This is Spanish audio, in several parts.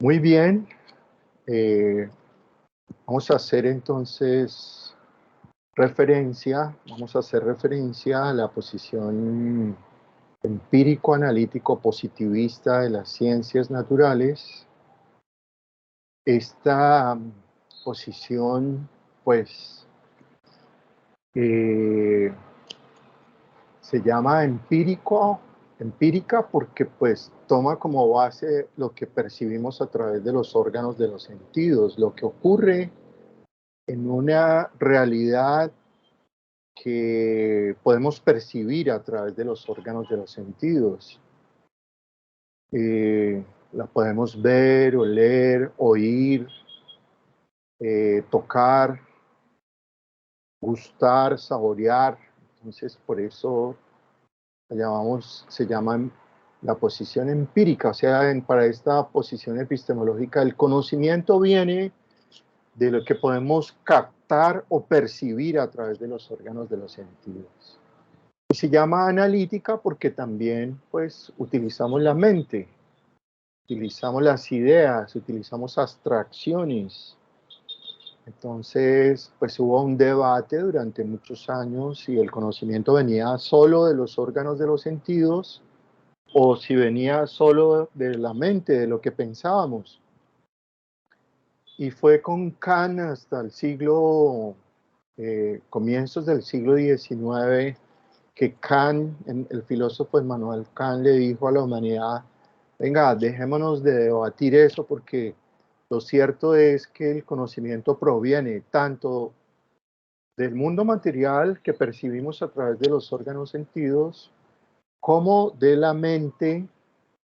Muy bien, eh, vamos a hacer entonces vamos a hacer referencia a la posición empírico-analítico-positivista de las ciencias naturales. Esta posición, pues, eh, se llama empírica porque, pues, toma como base lo que percibimos a través de los órganos de los sentidos, lo que ocurre en una realidad que podemos percibir a través de los órganos de los sentidos. La podemos ver, oler, oír, tocar, gustar, saborear. Entonces, por eso se llama la posición empírica. O sea, para esta posición epistemológica, el conocimiento viene de lo que podemos captar o percibir a través de los órganos de los sentidos. Y se llama analítica porque también, pues, utilizamos la mente, utilizamos las ideas, utilizamos abstracciones. Entonces, pues hubo un debate durante muchos años si el conocimiento venía solo de los órganos de los sentidos o si venía solo de la mente, de lo que pensábamos. Y fue con Kant hasta el comienzos del siglo XIX, que Kant, el filósofo Emmanuel Kant, le dijo a la humanidad: venga, dejémonos de debatir eso, porque lo cierto es que el conocimiento proviene tanto del mundo material que percibimos a través de los órganos sentidos, como de la mente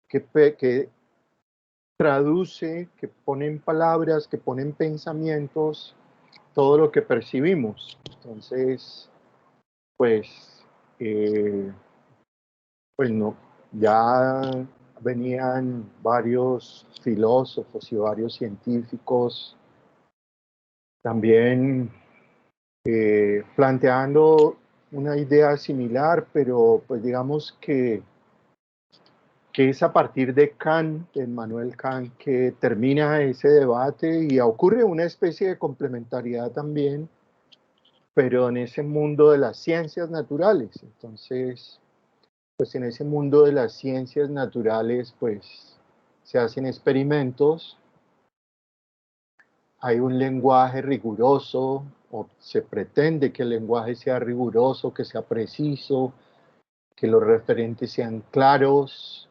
que traduce, que pone en palabras, que pone en pensamientos todo lo que percibimos. Entonces, pues, eh, pues no, ya venían varios filósofos y varios científicos también planteando una idea similar, pero pues digamos que es a partir de Kant, de Immanuel Kant, que termina ese debate y ocurre una especie de complementariedad también, pero en ese mundo de las ciencias naturales. Entonces, pues en ese mundo de las ciencias naturales, pues se hacen experimentos, hay un lenguaje riguroso, o se pretende que el lenguaje sea riguroso, que sea preciso, que los referentes sean claros,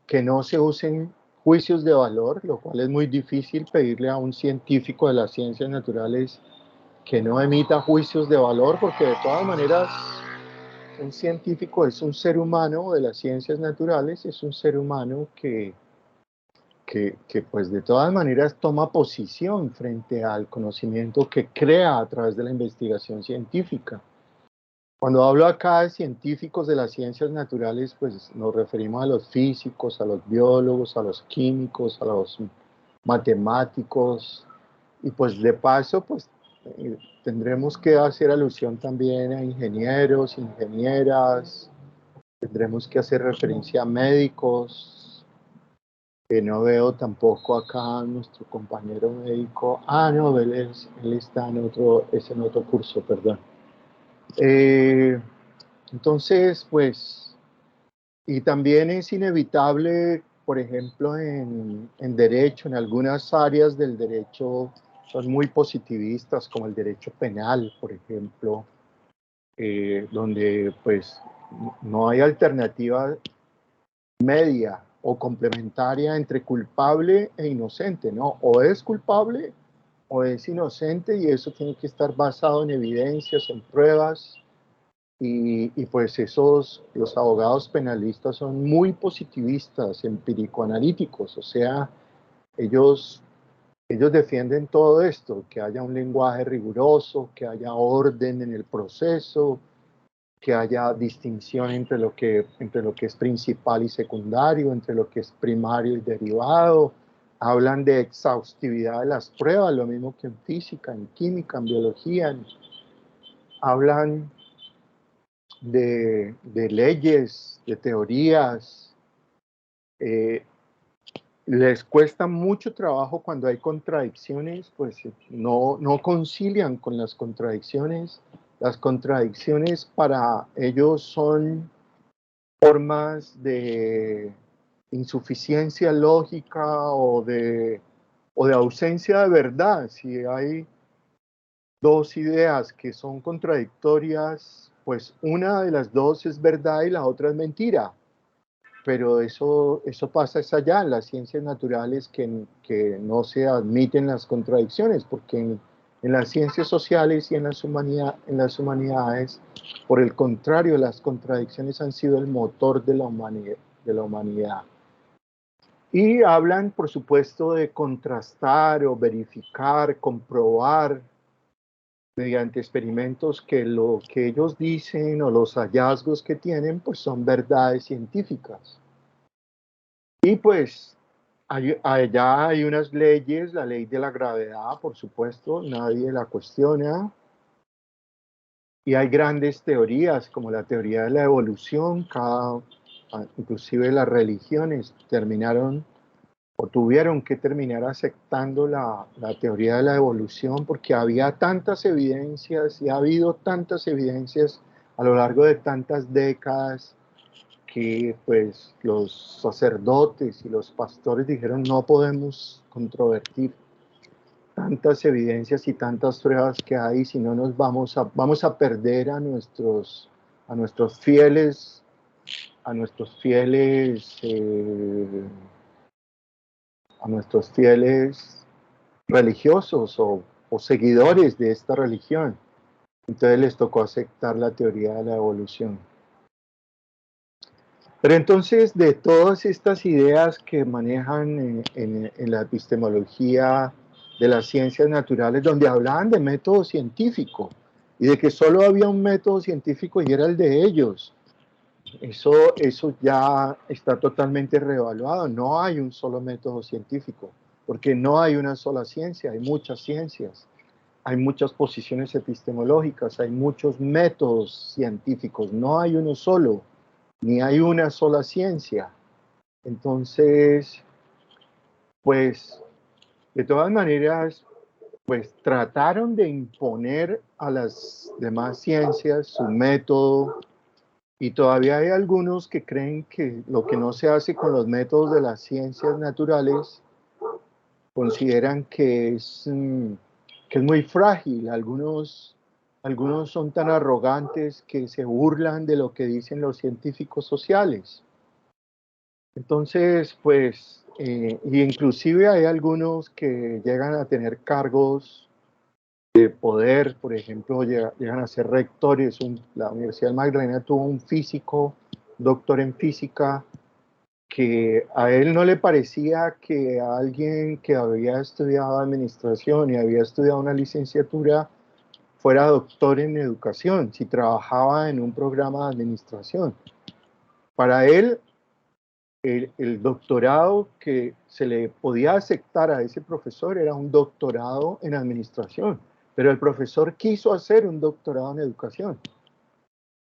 que no se usen juicios de valor, lo cual es muy difícil pedirle a un científico de las ciencias naturales que no emita juicios de valor, porque de todas maneras un científico es un ser humano de las ciencias naturales, es un ser humano que pues de todas maneras toma posición frente al conocimiento que crea a través de la investigación científica. Cuando hablo acá de científicos de las ciencias naturales, pues nos referimos a los físicos, a los biólogos, a los químicos, a los matemáticos, y pues de paso, pues tendremos que hacer alusión también a ingenieros, ingenieras, tendremos que hacer referencia a médicos, que no veo tampoco acá a nuestro compañero médico. Ah, no, él está en otro curso, perdón. Eh, entonces, pues, y también es inevitable, por ejemplo, en derecho, en algunas áreas del derecho son muy positivistas, como el derecho penal, por ejemplo, donde pues no hay alternativa media o complementaria entre culpable e inocente, ¿no? O es culpable o es inocente, y eso tiene que estar basado en evidencias, en pruebas, y pues los abogados penalistas son muy positivistas, empírico-analíticos, o sea, ellos, ellos defienden todo esto, que haya un lenguaje riguroso, que haya orden en el proceso, que haya distinción entre lo que es principal y secundario, entre lo que es primario y derivado. Hablan de exhaustividad de las pruebas, lo mismo que en física, en química, en biología. Hablan de leyes, de teorías. Eh, les cuesta mucho trabajo cuando hay contradicciones, pues no concilian con las contradicciones. Las contradicciones para ellos son formas de insuficiencia lógica o de ausencia de verdad. Si hay dos ideas que son contradictorias, pues una de las dos es verdad y la otra es mentira. Pero eso pasa es allá en las ciencias naturales que no se admiten las contradicciones, porque en las ciencias sociales y en las humanidades, por el contrario, las contradicciones han sido el motor de la humanidad. Y hablan, por supuesto, de contrastar o verificar, comprobar mediante experimentos que lo que ellos dicen o los hallazgos que tienen, pues son verdades científicas. Y pues allá hay unas leyes, la ley de la gravedad, por supuesto, nadie la cuestiona. Y hay grandes teorías, como la teoría de la evolución, inclusive las religiones terminaron o tuvieron que terminar aceptando la teoría de la evolución porque había tantas evidencias y ha habido tantas evidencias a lo largo de tantas décadas que pues los sacerdotes y los pastores dijeron no podemos controvertir tantas evidencias y tantas pruebas que hay, si no nos vamos a perder a nuestros fieles, a nuestros fieles, a nuestros fieles religiosos o seguidores de esta religión. Entonces les tocó aceptar la teoría de la evolución. Pero entonces, de todas estas ideas que manejan en la epistemología de las ciencias naturales, donde hablaban de método científico y de que solo había un método científico y era el de ellos, eso ya está totalmente reevaluado. No hay un solo método científico, porque no hay una sola ciencia, hay muchas ciencias, hay muchas posiciones epistemológicas, hay muchos métodos científicos, no hay uno solo, ni hay una sola ciencia. Entonces, pues, de todas maneras, pues trataron de imponer a las demás ciencias su método y todavía hay algunos que creen que lo que no se hace con los métodos de las ciencias naturales consideran que es muy frágil. Algunos son tan arrogantes que se burlan de lo que dicen los científicos sociales. Entonces, pues, y inclusive hay algunos que llegan a tener cargos de poder, por ejemplo, llegan a ser rectores. La Universidad de Magdalena tuvo un físico, doctor en física, que a él no le parecía que a alguien que había estudiado administración y había estudiado una licenciatura fuera doctor en educación, si trabajaba en un programa de administración. Para él, el doctorado que se le podía aceptar a ese profesor era un doctorado en administración, pero el profesor quiso hacer un doctorado en educación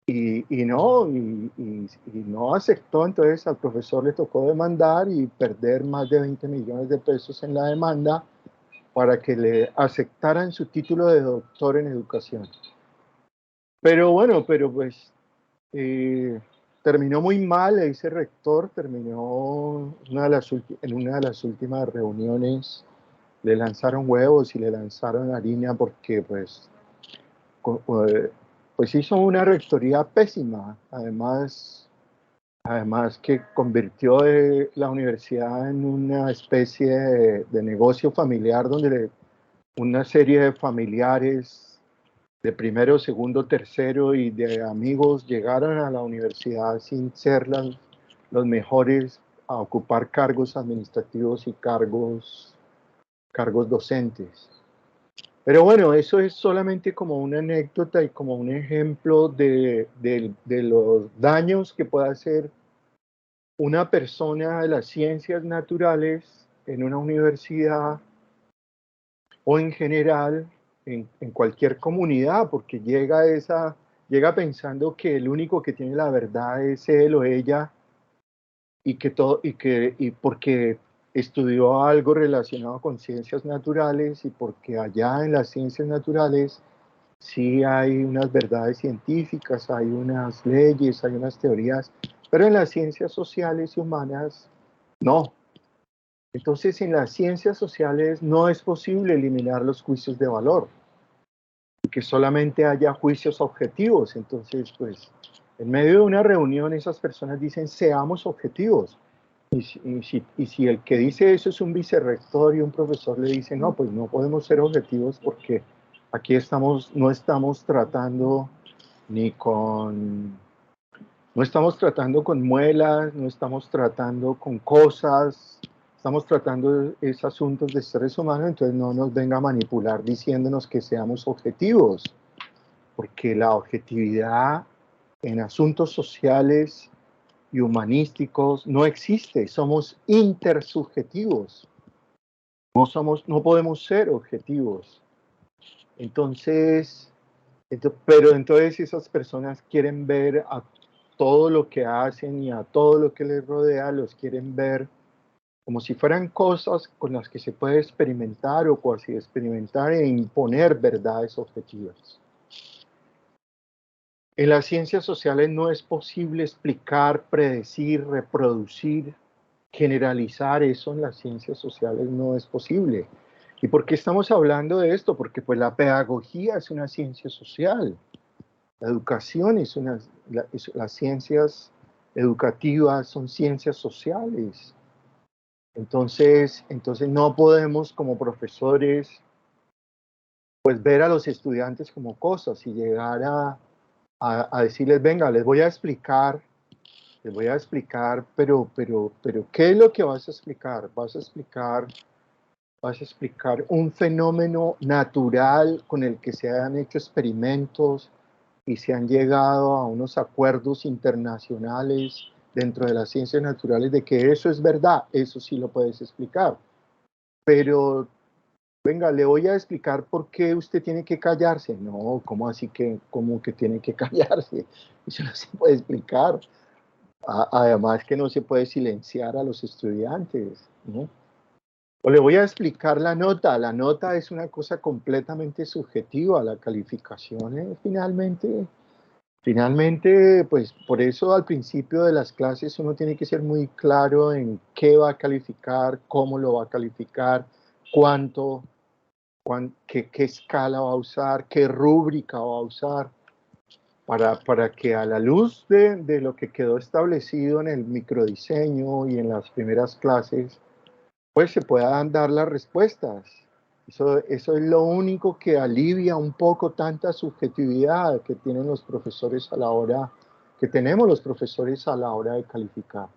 y no aceptó. Entonces al profesor le tocó demandar y perder más de 20 millones de pesos en la demanda para que le aceptaran su título de doctor en educación. Pero bueno, pero pues terminó muy mal ese rector, terminó en una de las últimas reuniones, le lanzaron huevos y le lanzaron harina porque pues hizo una rectoría pésima, además que convirtió la universidad en una especie de negocio familiar donde una serie de familiares de primero, segundo, tercero y de amigos llegaron a la universidad sin ser los mejores a ocupar cargos administrativos y cargos docentes. Pero bueno, eso es solamente como una anécdota y como un ejemplo de los daños que puede hacer una persona de las ciencias naturales en una universidad o en general en cualquier comunidad, porque llega pensando que el único que tiene la verdad es él o ella y porque estudió algo relacionado con ciencias naturales y porque allá en las ciencias naturales sí hay unas verdades científicas, hay unas leyes, hay unas teorías, pero en las ciencias sociales y humanas no. Entonces, en las ciencias sociales no es posible eliminar los juicios de valor, que solamente haya juicios objetivos. Entonces, pues, en medio de una reunión esas personas dicen, seamos objetivos. Y si el que dice eso es un vicerrector y un profesor le dice, no, pues no podemos ser objetivos porque aquí no estamos tratando ni con, no estamos tratando con muelas, no estamos tratando con cosas, estamos tratando esos asuntos de seres humanos, entonces no nos venga a manipular diciéndonos que seamos objetivos, porque la objetividad en asuntos sociales y humanísticos no existe, somos intersubjetivos, no podemos ser objetivos. Entonces, pero entonces esas personas quieren ver a todo lo que hacen y a todo lo que les rodea, los quieren ver como si fueran cosas con las que se puede experimentar o cuasi experimentar e imponer verdades objetivas. En las ciencias sociales no es posible explicar, predecir, reproducir, generalizar eso en las ciencias sociales no es posible. ¿Y por qué estamos hablando de esto? Porque pues la pedagogía es una ciencia social, la educación es las ciencias educativas son ciencias sociales. Entonces no podemos como profesores pues ver a los estudiantes como cosas y llegar a decirles, venga, les voy a explicar, pero, ¿qué es lo que vas a explicar? Vas a explicar un fenómeno natural con el que se han hecho experimentos y se han llegado a unos acuerdos internacionales dentro de las ciencias naturales de que eso es verdad, eso sí lo puedes explicar. Pero, venga, le voy a explicar por qué usted tiene que callarse. No, ¿cómo así que, cómo que tiene que callarse? Eso no se puede explicar. Además que no se puede silenciar a los estudiantes, ¿no? O le voy a explicar la nota es una cosa completamente subjetiva, la calificación finalmente, pues por eso al principio de las clases uno tiene que ser muy claro en qué va a calificar, cómo lo va a calificar, cuánto, qué escala va a usar, qué rúbrica va a usar, para que a la luz de lo que quedó establecido en el microdiseño y en las primeras clases, pues se puedan dar las respuestas. Eso es lo único que alivia un poco tanta subjetividad que tienen los profesores que tenemos los profesores a la hora de calificar.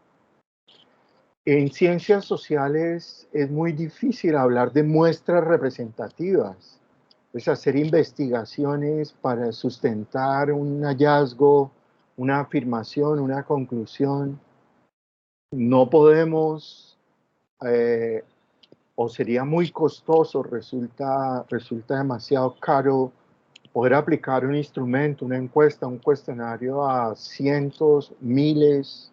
En ciencias sociales es muy difícil hablar de muestras representativas, es hacer investigaciones para sustentar un hallazgo, una afirmación, una conclusión. No podemos o sería muy costoso, resulta demasiado caro poder aplicar un instrumento, una encuesta, un cuestionario a cientos, miles,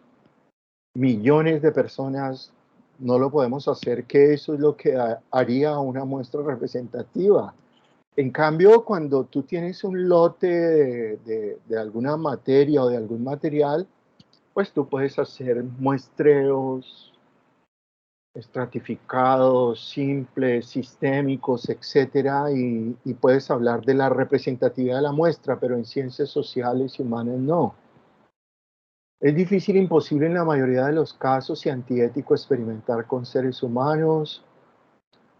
millones de personas. No lo podemos hacer, que eso es lo que haría una muestra representativa. En cambio, cuando tú tienes un lote de alguna materia o de algún material, pues tú puedes hacer muestreos estratificados, simples, sistémicos, etcétera, y puedes hablar de la representatividad de la muestra, pero en ciencias sociales y humanas no. Es difícil, imposible en la mayoría de los casos y antiético experimentar con seres humanos.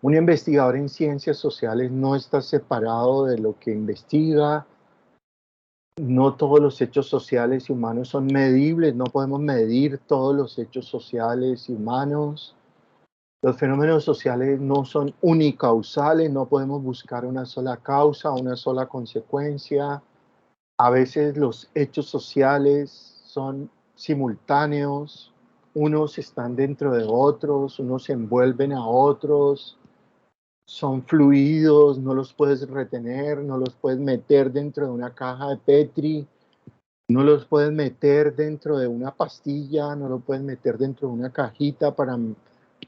Un investigador en ciencias sociales no está separado de lo que investiga. No todos los hechos sociales y humanos son medibles, no podemos medir todos los hechos sociales y humanos. Los fenómenos sociales no son unicausales, no podemos buscar una sola causa, una sola consecuencia. A veces los hechos sociales son simultáneos, unos están dentro de otros, unos envuelven a otros, son fluidos, no los puedes retener, no los puedes meter dentro de una caja de Petri, no los puedes meter dentro de una pastilla, no lo puedes meter dentro de una cajita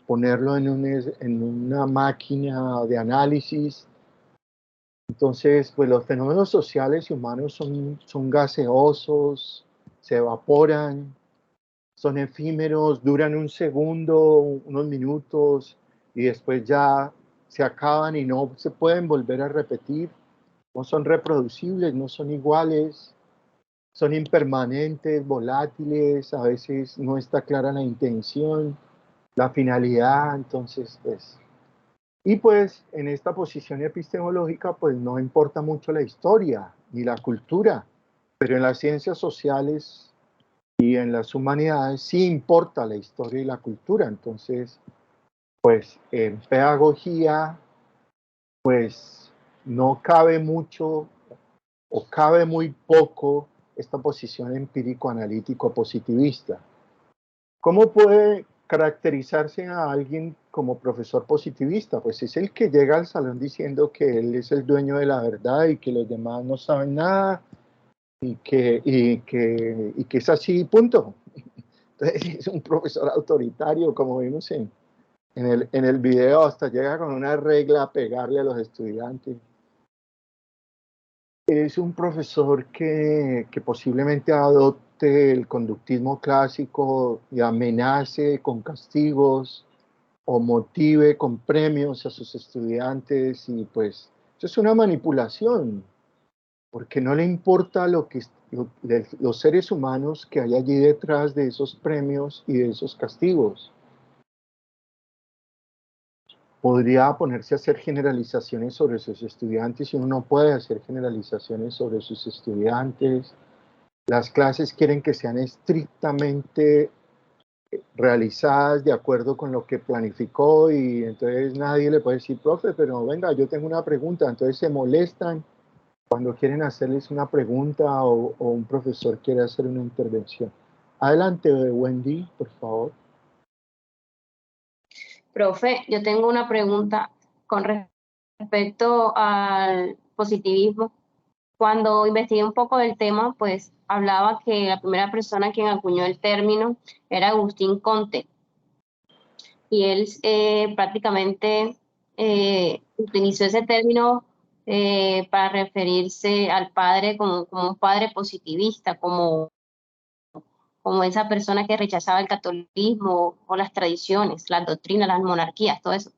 ponerlo en una máquina de análisis. Entonces, pues los fenómenos sociales y humanos son gaseosos, se evaporan, son efímeros, duran un segundo, unos minutos, y después ya se acaban y no se pueden volver a repetir. No son reproducibles, no son iguales, son impermanentes, volátiles, a veces no está clara la intención, la finalidad, entonces, pues... Y pues en esta posición epistemológica, pues no importa mucho la historia ni la cultura, pero en las ciencias sociales y en las humanidades sí importa la historia y la cultura. Entonces, pues en pedagogía, pues no cabe mucho o cabe muy poco esta posición empírico-analítico-positivista. ¿Cómo puede caracterizarse a alguien como profesor positivista? Pues es el que llega al salón diciendo que él es el dueño de la verdad y que los demás no saben nada y que es así, punto. Entonces es un profesor autoritario, como vimos en el video, hasta llega con una regla a pegarle a los estudiantes. Es un profesor que posiblemente adopte el conductismo clásico y amenace con castigos o motive con premios a sus estudiantes, y pues eso es una manipulación, porque no le importa los seres humanos que hay allí detrás de esos premios y de esos castigos. Podría ponerse a hacer generalizaciones sobre sus estudiantes y uno no puede hacer generalizaciones sobre sus estudiantes. Las clases quieren que sean estrictamente realizadas de acuerdo con lo que planificó, y entonces nadie le puede decir, profe, pero venga, yo tengo una pregunta. Entonces se molestan cuando quieren hacerles una pregunta o un profesor quiere hacer una intervención. Adelante, Wendy, por favor. Profe, yo tengo una pregunta con respecto al positivismo. Cuando investigué un poco del tema, pues hablaba que la primera persona quien acuñó el término era Agustín Comte, y él prácticamente utilizó ese término para referirse al padre como un padre positivista, como esa persona que rechazaba el catolicismo o las tradiciones, las doctrinas, las monarquías, todo eso.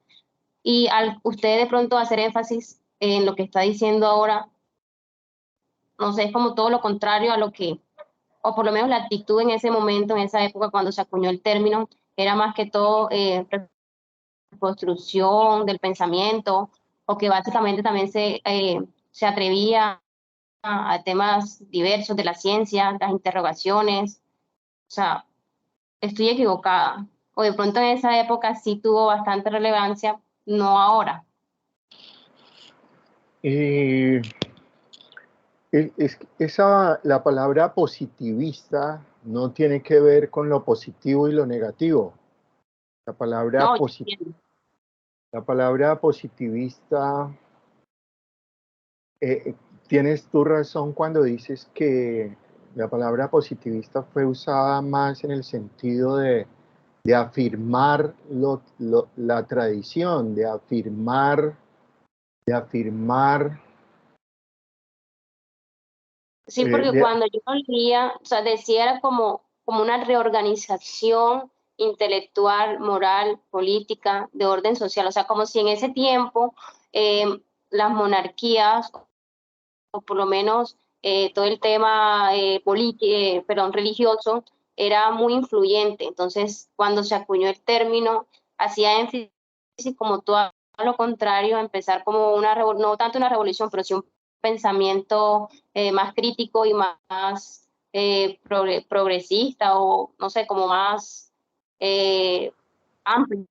Y al usted de pronto hacer énfasis en lo que está diciendo ahora, no sé, es como todo lo contrario a lo que, o por lo menos la actitud en ese momento, en esa época cuando se acuñó el término, era más que todo construcción del pensamiento, o que básicamente también se atrevía a temas diversos de la ciencia, las interrogaciones. O sea, estoy equivocada. O de pronto en esa época sí tuvo bastante relevancia, no ahora. La palabra positivista no tiene que ver con lo positivo y lo negativo. La palabra, No, la palabra positivista, tienes tu razón cuando dices que la palabra positivista fue usada más en el sentido de afirmar la tradición, de afirmar. sí, porque cuando yo lo leía, o sea, decía era como una reorganización intelectual, moral, política, de orden social. O sea, como si en ese tiempo las monarquías, o por lo menos todo el tema religioso, era muy influyente. Entonces, cuando se acuñó el término, hacía énfasis como todo lo contrario, empezar como no tanto una revolución, pero sí un pensamiento más crítico y más progresista, o no sé, como más amplio.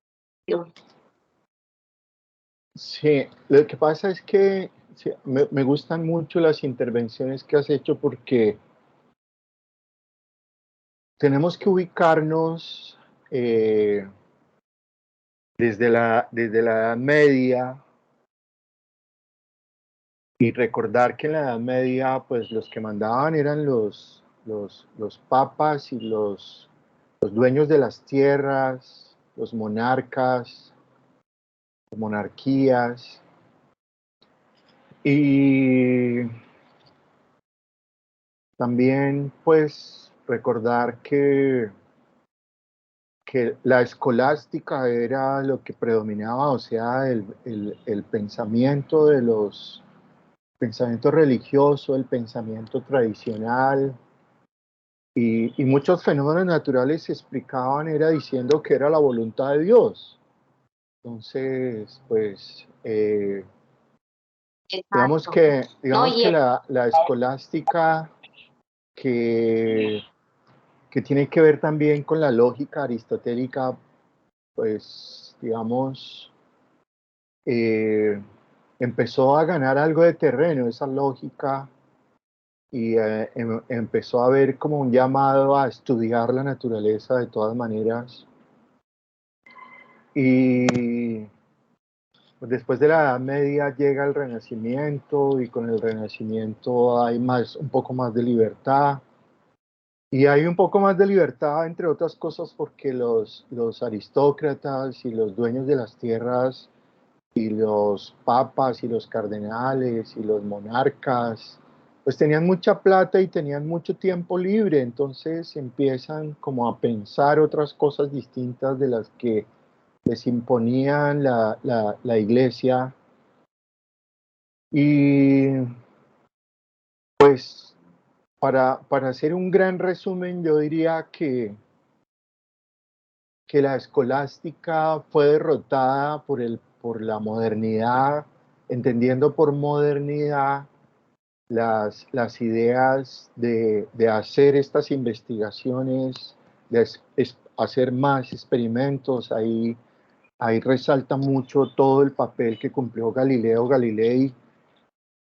Sí, lo que pasa es que sí, me gustan mucho las intervenciones que has hecho, porque tenemos que ubicarnos desde la Edad Media, y recordar que en la Edad Media, pues los que mandaban eran los papas y los dueños de las tierras, los monarcas, las monarquías, y también pues recordar que la escolástica era lo que predominaba, o sea, el pensamiento de los pensamiento religioso, el pensamiento tradicional, y muchos fenómenos naturales se explicaban, era diciendo que era la voluntad de Dios. Entonces, pues, digamos Exacto. que, No, digamos que la escolástica que, que tiene que ver también con la lógica aristotélica, pues, digamos, eh, empezó a ganar algo de terreno, esa lógica, y empezó a ver como un llamado a estudiar la naturaleza de todas maneras. Y pues, después de la Edad Media llega el Renacimiento, y con el Renacimiento hay un poco más de libertad. Y hay un poco más de libertad, entre otras cosas, porque los aristócratas y los dueños de las tierras y los papas y los cardenales y los monarcas, pues tenían mucha plata y tenían mucho tiempo libre, entonces empiezan como a pensar otras cosas distintas de las que les imponían la iglesia. Y pues para hacer un gran resumen, yo diría que la escolástica fue derrotada por la modernidad, entendiendo por modernidad las ideas de hacer estas investigaciones, de hacer más experimentos. Ahí resalta mucho todo el papel que cumplió Galileo Galilei,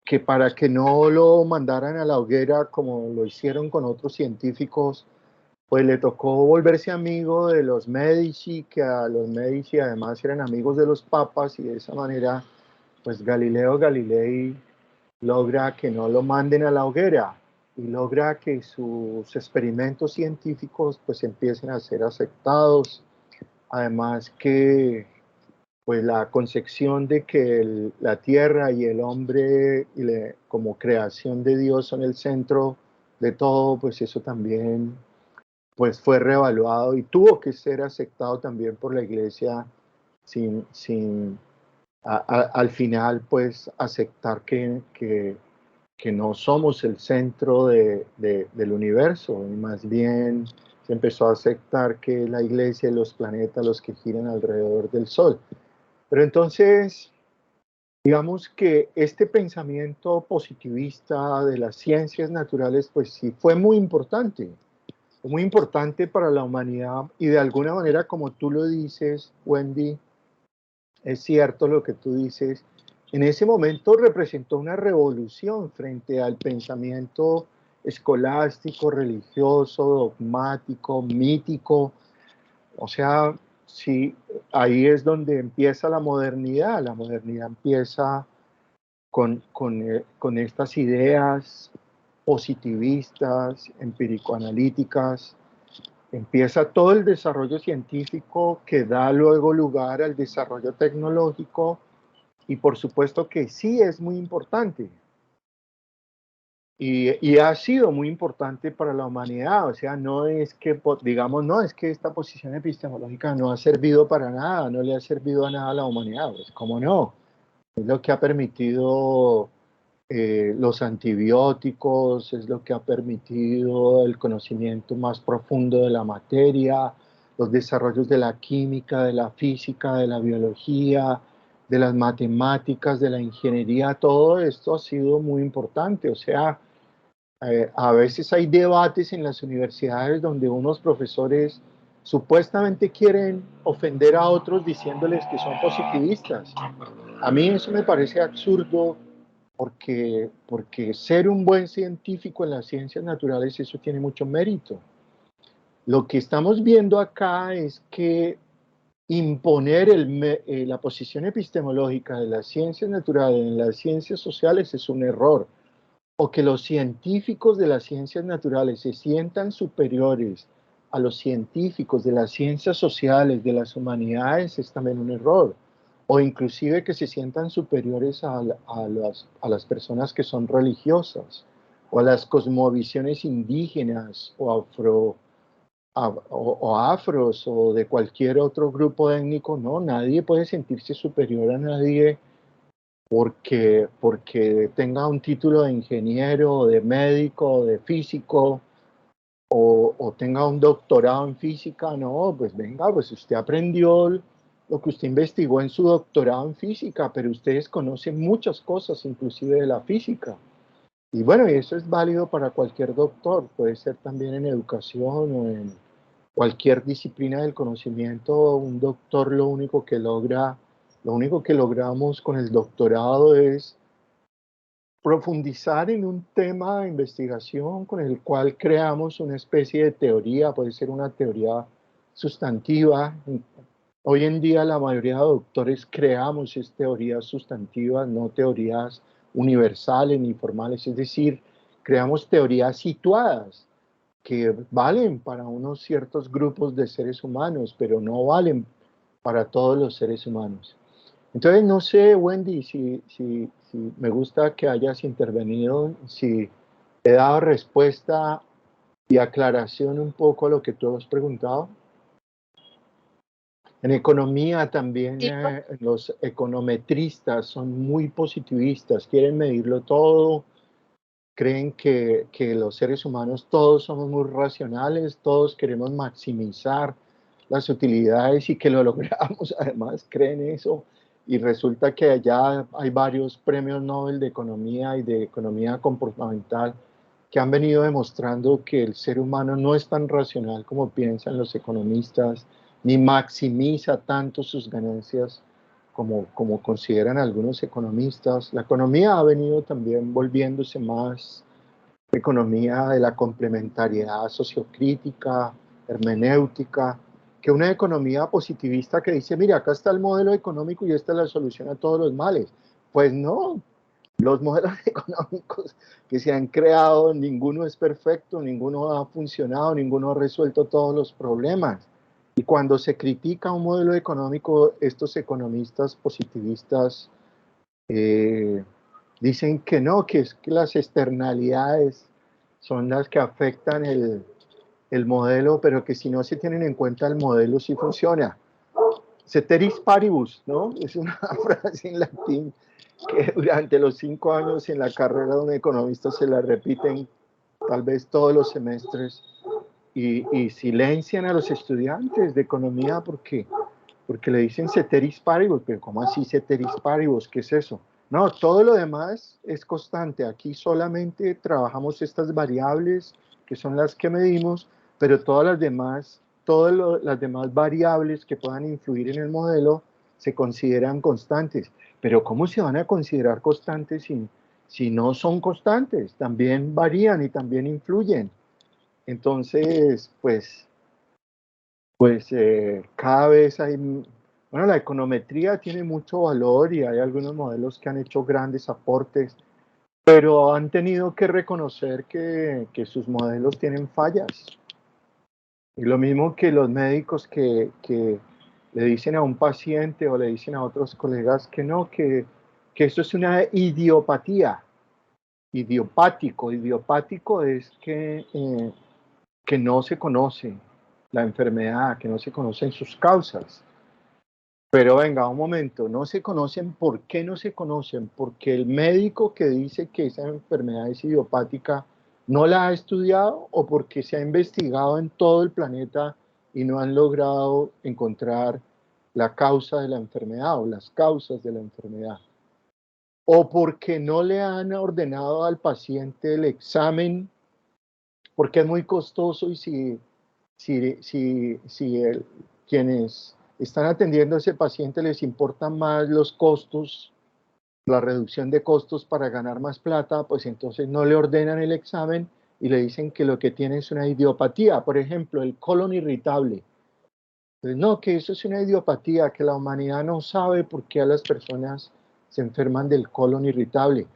que para que no lo mandaran a la hoguera como lo hicieron con otros científicos, pues le tocó volverse amigo de los Medici, que a los Medici además eran amigos de los papas, y de esa manera, pues Galileo Galilei logra que no lo manden a la hoguera y logra que sus experimentos científicos pues empiecen a ser aceptados. Además que pues la concepción de que la tierra y el hombre como creación de Dios son el centro de todo, pues eso también pues fue reevaluado y tuvo que ser aceptado también por la iglesia sin al final pues aceptar que no somos el centro del universo, y más bien se empezó a aceptar que la iglesia y los planetas los que giran alrededor del sol. Pero entonces, digamos que este pensamiento positivista de las ciencias naturales, pues sí fue muy importante para la humanidad, y de alguna manera, como tú lo dices, Wendy, es cierto lo que tú dices, en ese momento representó una revolución frente al pensamiento escolástico, religioso, dogmático, mítico. O sea, sí, ahí es donde empieza la modernidad empieza con estas ideas positivistas, empírico-analíticas. Empieza todo el desarrollo científico que da luego lugar al desarrollo tecnológico, y por supuesto que sí es muy importante. Y ha sido muy importante para la humanidad, o sea, no es que, digamos, no es que esta posición epistemológica no ha servido para nada, no le ha servido a nada a la humanidad, pues cómo no, es lo que ha permitido los antibióticos, es lo que ha permitido el conocimiento más profundo de la materia, los desarrollos de la química, de la física, de la biología, de las matemáticas, de la ingeniería. Todo esto ha sido muy importante. O sea, a veces hay debates en las universidades donde unos profesores supuestamente quieren ofender a otros diciéndoles que son positivistas. A mí eso me parece absurdo, porque ser un buen científico en las ciencias naturales, eso tiene mucho mérito. Lo que estamos viendo acá es que imponer la posición epistemológica de las ciencias naturales en las ciencias sociales es un error, o que los científicos de las ciencias naturales se sientan superiores a los científicos de las ciencias sociales, de las humanidades, es también un error. O inclusive que se sientan superiores a las personas que son religiosas, o a las cosmovisiones indígenas, o afros, o de cualquier otro grupo étnico. No, nadie puede sentirse superior a nadie porque tenga un título de ingeniero, de médico, de físico, o tenga un doctorado en física. No, pues venga, pues usted aprendió lo que usted investigó en su doctorado en física, pero ustedes conocen muchas cosas, inclusive de la física. Y bueno, y eso es válido para cualquier doctor, puede ser también en educación o en cualquier disciplina del conocimiento. Un doctor lo único que logramos con el doctorado es profundizar en un tema de investigación con el cual creamos una especie de teoría, puede ser una teoría sustantiva. Hoy en día la mayoría de doctores creamos teorías sustantivas, no teorías universales ni formales, es decir, creamos teorías situadas que valen para unos ciertos grupos de seres humanos, pero no valen para todos los seres humanos. Entonces, no sé, Wendy, si me gusta que hayas intervenido, si he dado respuesta y aclaración un poco a lo que tú has preguntado. En economía también Sí, los econometristas son muy positivistas, quieren medirlo todo, creen que los seres humanos todos somos muy racionales, todos queremos maximizar las utilidades y que lo logramos, además creen eso, y resulta que allá hay varios premios Nobel de economía y de economía comportamental que han venido demostrando que el ser humano no es tan racional como piensan los economistas, ni maximiza tanto sus ganancias como consideran algunos economistas. La economía ha venido también volviéndose más economía de la complementariedad sociocrítica, hermenéutica, que una economía positivista que dice, mira, acá está el modelo económico y esta es la solución a todos los males. Pues no, los modelos económicos que se han creado, ninguno es perfecto, ninguno ha funcionado, ninguno ha resuelto todos los problemas. Y cuando se critica un modelo económico, estos economistas positivistas dicen que no, que es que las externalidades son las que afectan el modelo, pero que si no se tienen en cuenta el modelo sí funciona. Ceteris paribus, ¿no? Es una frase en latín que durante los 5 años en la carrera de un economista se la repiten tal vez todos los semestres y silencian a los estudiantes de economía porque le dicen ceteris paribus, pero ¿cómo así ceteris paribus? ¿Qué es eso? No, todo lo demás es constante. Aquí solamente trabajamos estas variables que son las que medimos, pero todas las demás variables que puedan influir en el modelo se consideran constantes. Pero ¿cómo se van a considerar constantes si no son constantes? También varían y también influyen. Entonces, cada vez hay, bueno, la econometría tiene mucho valor y hay algunos modelos que han hecho grandes aportes, pero han tenido que reconocer que sus modelos tienen fallas. Y lo mismo que los médicos que le dicen a un paciente o le dicen a otros colegas que no, que eso es una idiopatía. Idiopático es que no se conoce la enfermedad, que no se conocen sus causas. Pero venga, un momento, no se conocen. ¿Por qué no se conocen? Porque el médico que dice que esa enfermedad es idiopática no la ha estudiado, o porque se ha investigado en todo el planeta y no han logrado encontrar la causa de la enfermedad o las causas de la enfermedad, o porque no le han ordenado al paciente el examen porque es muy costoso y quienes están atendiendo a ese paciente les importan más los costos, la reducción de costos para ganar más plata, pues entonces no le ordenan el examen y le dicen que lo que tiene es una idiopatía, por ejemplo, el colon irritable. Entonces, no, que eso es una idiopatía, que la humanidad no sabe por qué a las personas se enferman del colon irritable.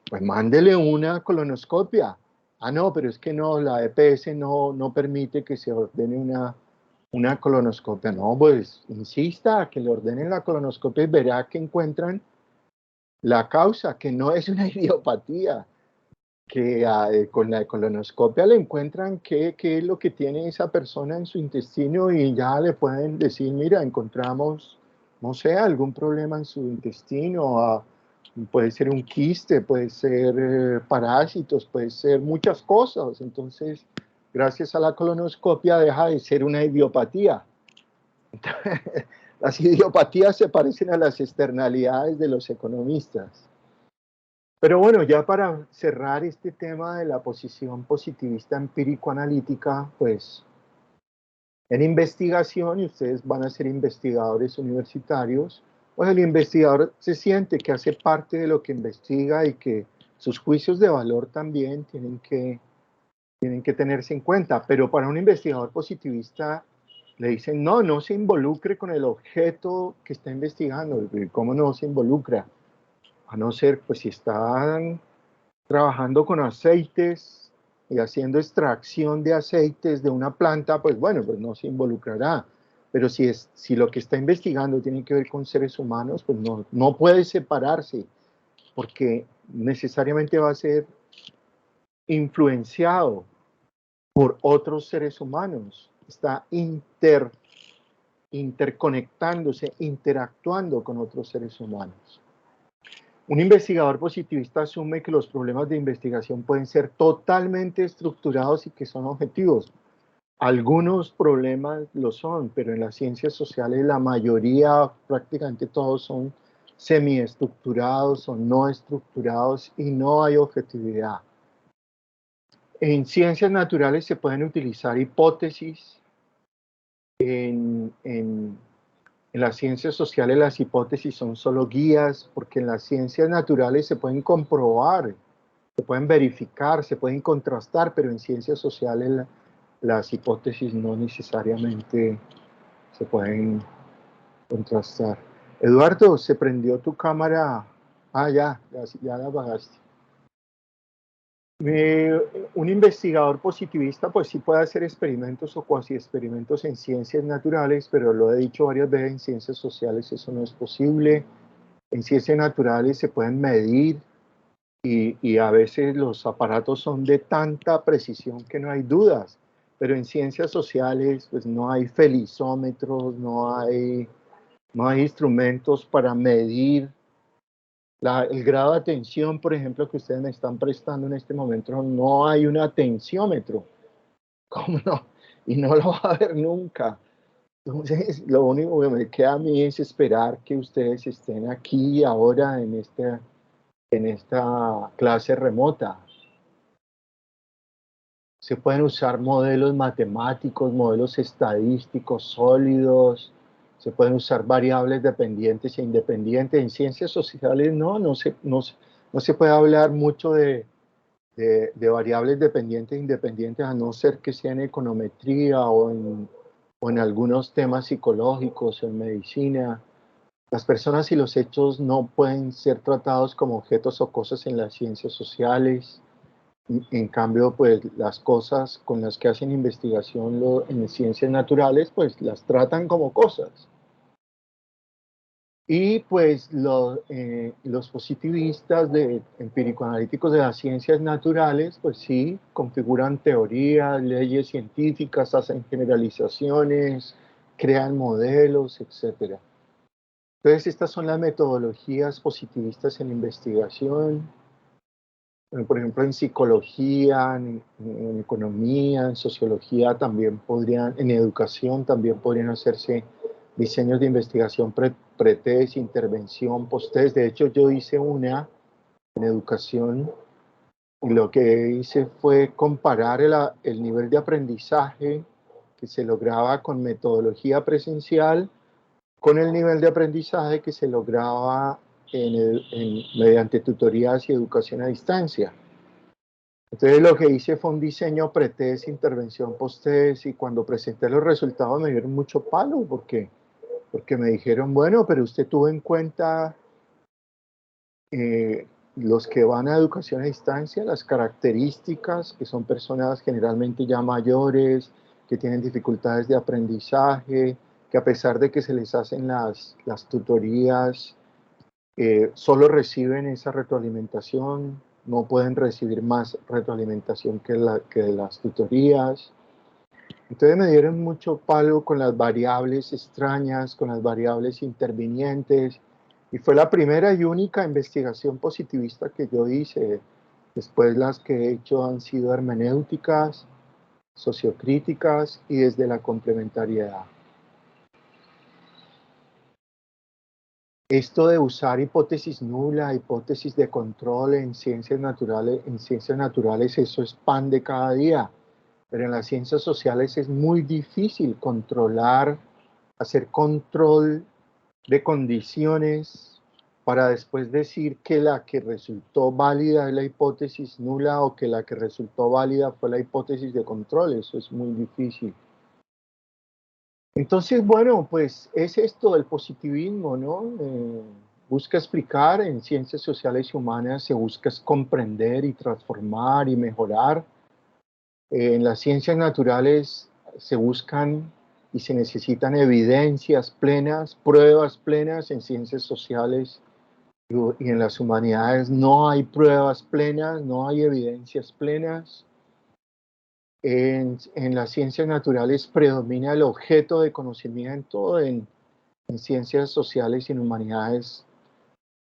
Pues mándele una colonoscopia Ah, no, pero es que no, la EPS no permite que se ordene una colonoscopia. No, pues insista a que le ordenen la colonoscopia y verá que encuentran la causa, que no es una idiopatía, que con la colonoscopia le encuentran qué es lo que tiene esa persona en su intestino y ya le pueden decir, mira, encontramos, no sé, algún problema en su intestino, puede ser un quiste, puede ser parásitos, puede ser muchas cosas. Entonces, gracias a la colonoscopia deja de ser una idiopatía. Las idiopatías se parecen a las externalidades de los economistas. Pero bueno, ya para cerrar este tema de la posición positivista empírico-analítica, pues en investigación, y ustedes van a ser investigadores universitarios, pues el investigador se siente que hace parte de lo que investiga y que sus juicios de valor también tienen que tenerse en cuenta. Pero para un investigador positivista le dicen, no se involucre con el objeto que está investigando. ¿Cómo no se involucra? A no ser, pues si están trabajando con aceites y haciendo extracción de aceites de una planta, pues bueno, pues no se involucrará. Pero si lo que está investigando tiene que ver con seres humanos, pues no puede separarse, porque necesariamente va a ser influenciado por otros seres humanos. Está interconectándose, interactuando con otros seres humanos. Un investigador positivista asume que los problemas de investigación pueden ser totalmente estructurados y que son objetivos. Algunos problemas lo son, pero en las ciencias sociales la mayoría, prácticamente todos son semiestructurados o no estructurados y no hay objetividad. En ciencias naturales se pueden utilizar hipótesis. En las ciencias sociales las hipótesis son solo guías, porque en las ciencias naturales se pueden comprobar, se pueden verificar, se pueden contrastar, pero en ciencias sociales las hipótesis no necesariamente se pueden contrastar. Eduardo, ¿se prendió tu cámara? Ah, ya la apagaste. Un investigador positivista pues sí puede hacer experimentos o cuasi experimentos en ciencias naturales, pero lo he dicho varias veces, en ciencias sociales eso no es posible. En ciencias naturales se pueden medir y a veces los aparatos son de tanta precisión que no hay dudas, pero en ciencias sociales pues no hay felizómetros, no hay instrumentos para medir el grado de atención, por ejemplo, que ustedes me están prestando en este momento. No hay un atenciómetro. ¿Cómo no? Y no lo va a haber nunca. Entonces, lo único que me queda a mí es esperar que ustedes estén aquí ahora en esta clase remota. Se pueden usar modelos matemáticos, modelos estadísticos sólidos, se pueden usar variables dependientes e independientes. En ciencias sociales no se puede hablar mucho de variables dependientes e independientes, a no ser que sea en econometría o en algunos temas psicológicos o en medicina. Las personas y los hechos no pueden ser tratados como objetos o cosas en las ciencias sociales. En cambio, pues las cosas con las que hacen investigación en ciencias naturales, pues las tratan como cosas. Y pues los positivistas empírico-analíticos de las ciencias naturales, pues sí, configuran teorías, leyes científicas, hacen generalizaciones, crean modelos, etc. Entonces, estas son las metodologías positivistas en investigación. Por ejemplo, en psicología, en economía, en sociología también en educación también podrían hacerse diseños de investigación pre-test, intervención, post-test. De hecho, yo hice una en educación y lo que hice fue comparar el nivel de aprendizaje que se lograba con metodología presencial con el nivel de aprendizaje que se lograba mediante tutorías y educación a distancia. Entonces lo que hice fue un diseño pre-test, intervención post-test, y cuando presenté los resultados me dieron mucho palo porque me dijeron, bueno, pero usted tuvo en cuenta los que van a educación a distancia, las características, que son personas generalmente ya mayores, que tienen dificultades de aprendizaje, que a pesar de que se les hacen las tutorías, solo reciben esa retroalimentación, no pueden recibir más retroalimentación que las tutorías. Entonces me dieron mucho palo con las variables extrañas, con las variables intervinientes, y fue la primera y única investigación positivista que yo hice. Después las que he hecho han sido hermenéuticas, sociocríticas y desde la complementariedad. Esto de usar hipótesis nula, hipótesis de control en ciencias naturales, eso es pan de cada día. Pero en las ciencias sociales es muy difícil controlar, hacer control de condiciones para después decir que la que resultó válida es la hipótesis nula o que la que resultó válida fue la hipótesis de control. Eso es muy difícil. Entonces, bueno, pues es esto el positivismo, ¿no? Busca explicar en ciencias sociales y humanas, se busca comprender y transformar y mejorar. En las ciencias naturales se buscan y se necesitan evidencias plenas, pruebas plenas. En ciencias sociales y en las humanidades no hay pruebas plenas, no hay evidencias plenas. En las ciencias naturales predomina el objeto de conocimiento, en ciencias sociales y en humanidades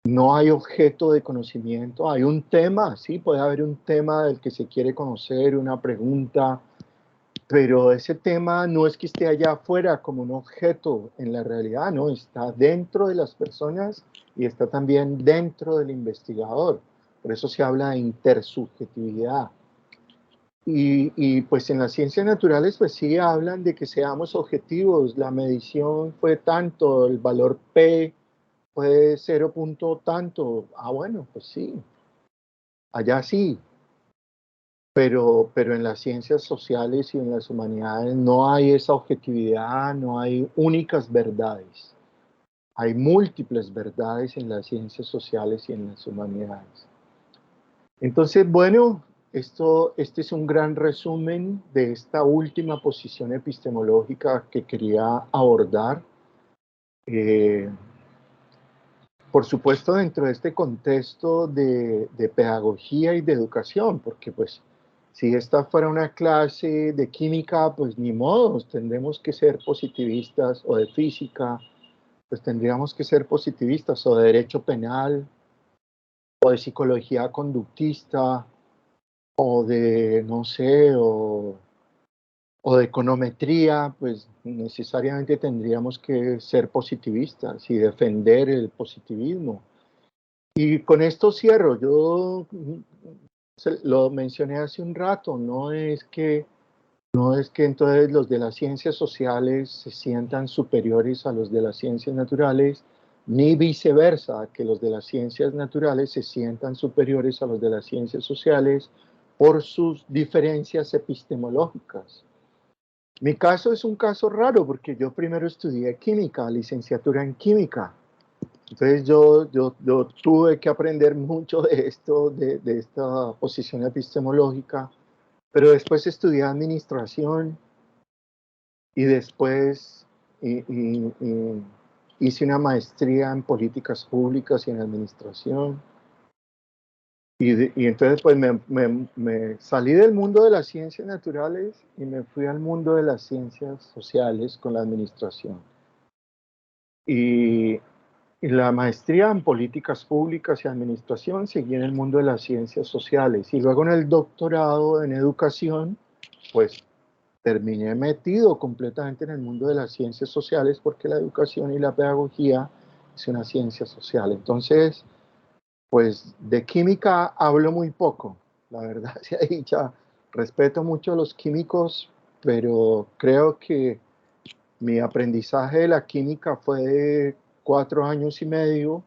no hay objeto de conocimiento, hay un tema, sí, puede haber un tema del que se quiere conocer, una pregunta, pero ese tema no es que esté allá afuera como un objeto en la realidad, no, está dentro de las personas y está también dentro del investigador. Por eso se habla de intersubjetividad. Y pues en las ciencias naturales pues sí hablan de que seamos objetivos, la medición fue tanto, el valor P fue 0 punto tanto, bueno, pues sí, allá sí, pero en las ciencias sociales y en las humanidades no hay esa objetividad, no hay únicas verdades, hay múltiples verdades en las ciencias sociales y en las humanidades. Entonces, bueno, este es un gran resumen de esta última posición epistemológica que quería abordar. Por supuesto, dentro de este contexto de pedagogía y de educación, porque pues si esta fuera una clase de química, pues ni modo, tendremos que ser positivistas, o de física, pues tendríamos que ser positivistas, o de derecho penal, o de psicología conductista, o de, no sé, o de econometría, pues necesariamente tendríamos que ser positivistas y defender el positivismo. Y con esto cierro. Yo lo mencioné hace un rato, no es que entonces los de las ciencias sociales se sientan superiores a los de las ciencias naturales, ni viceversa, que los de las ciencias naturales se sientan superiores a los de las ciencias sociales por sus diferencias epistemológicas. Mi caso es un caso raro porque yo primero estudié química, licenciatura en química. Entonces yo tuve que aprender mucho de esto, de esta posición epistemológica, pero después estudié administración y después hice una maestría en políticas públicas y en administración. Y entonces pues me salí del mundo de las ciencias naturales y me fui al mundo de las ciencias sociales con la administración. Y la maestría en políticas públicas y administración seguí en el mundo de las ciencias sociales. Y luego en el doctorado en educación, pues terminé metido completamente en el mundo de las ciencias sociales porque la educación y la pedagogía es una ciencia social. Entonces, pues de química hablo muy poco, la verdad sea dicha. Respeto mucho a los químicos, pero creo que mi aprendizaje de la química fue de 4 años y medio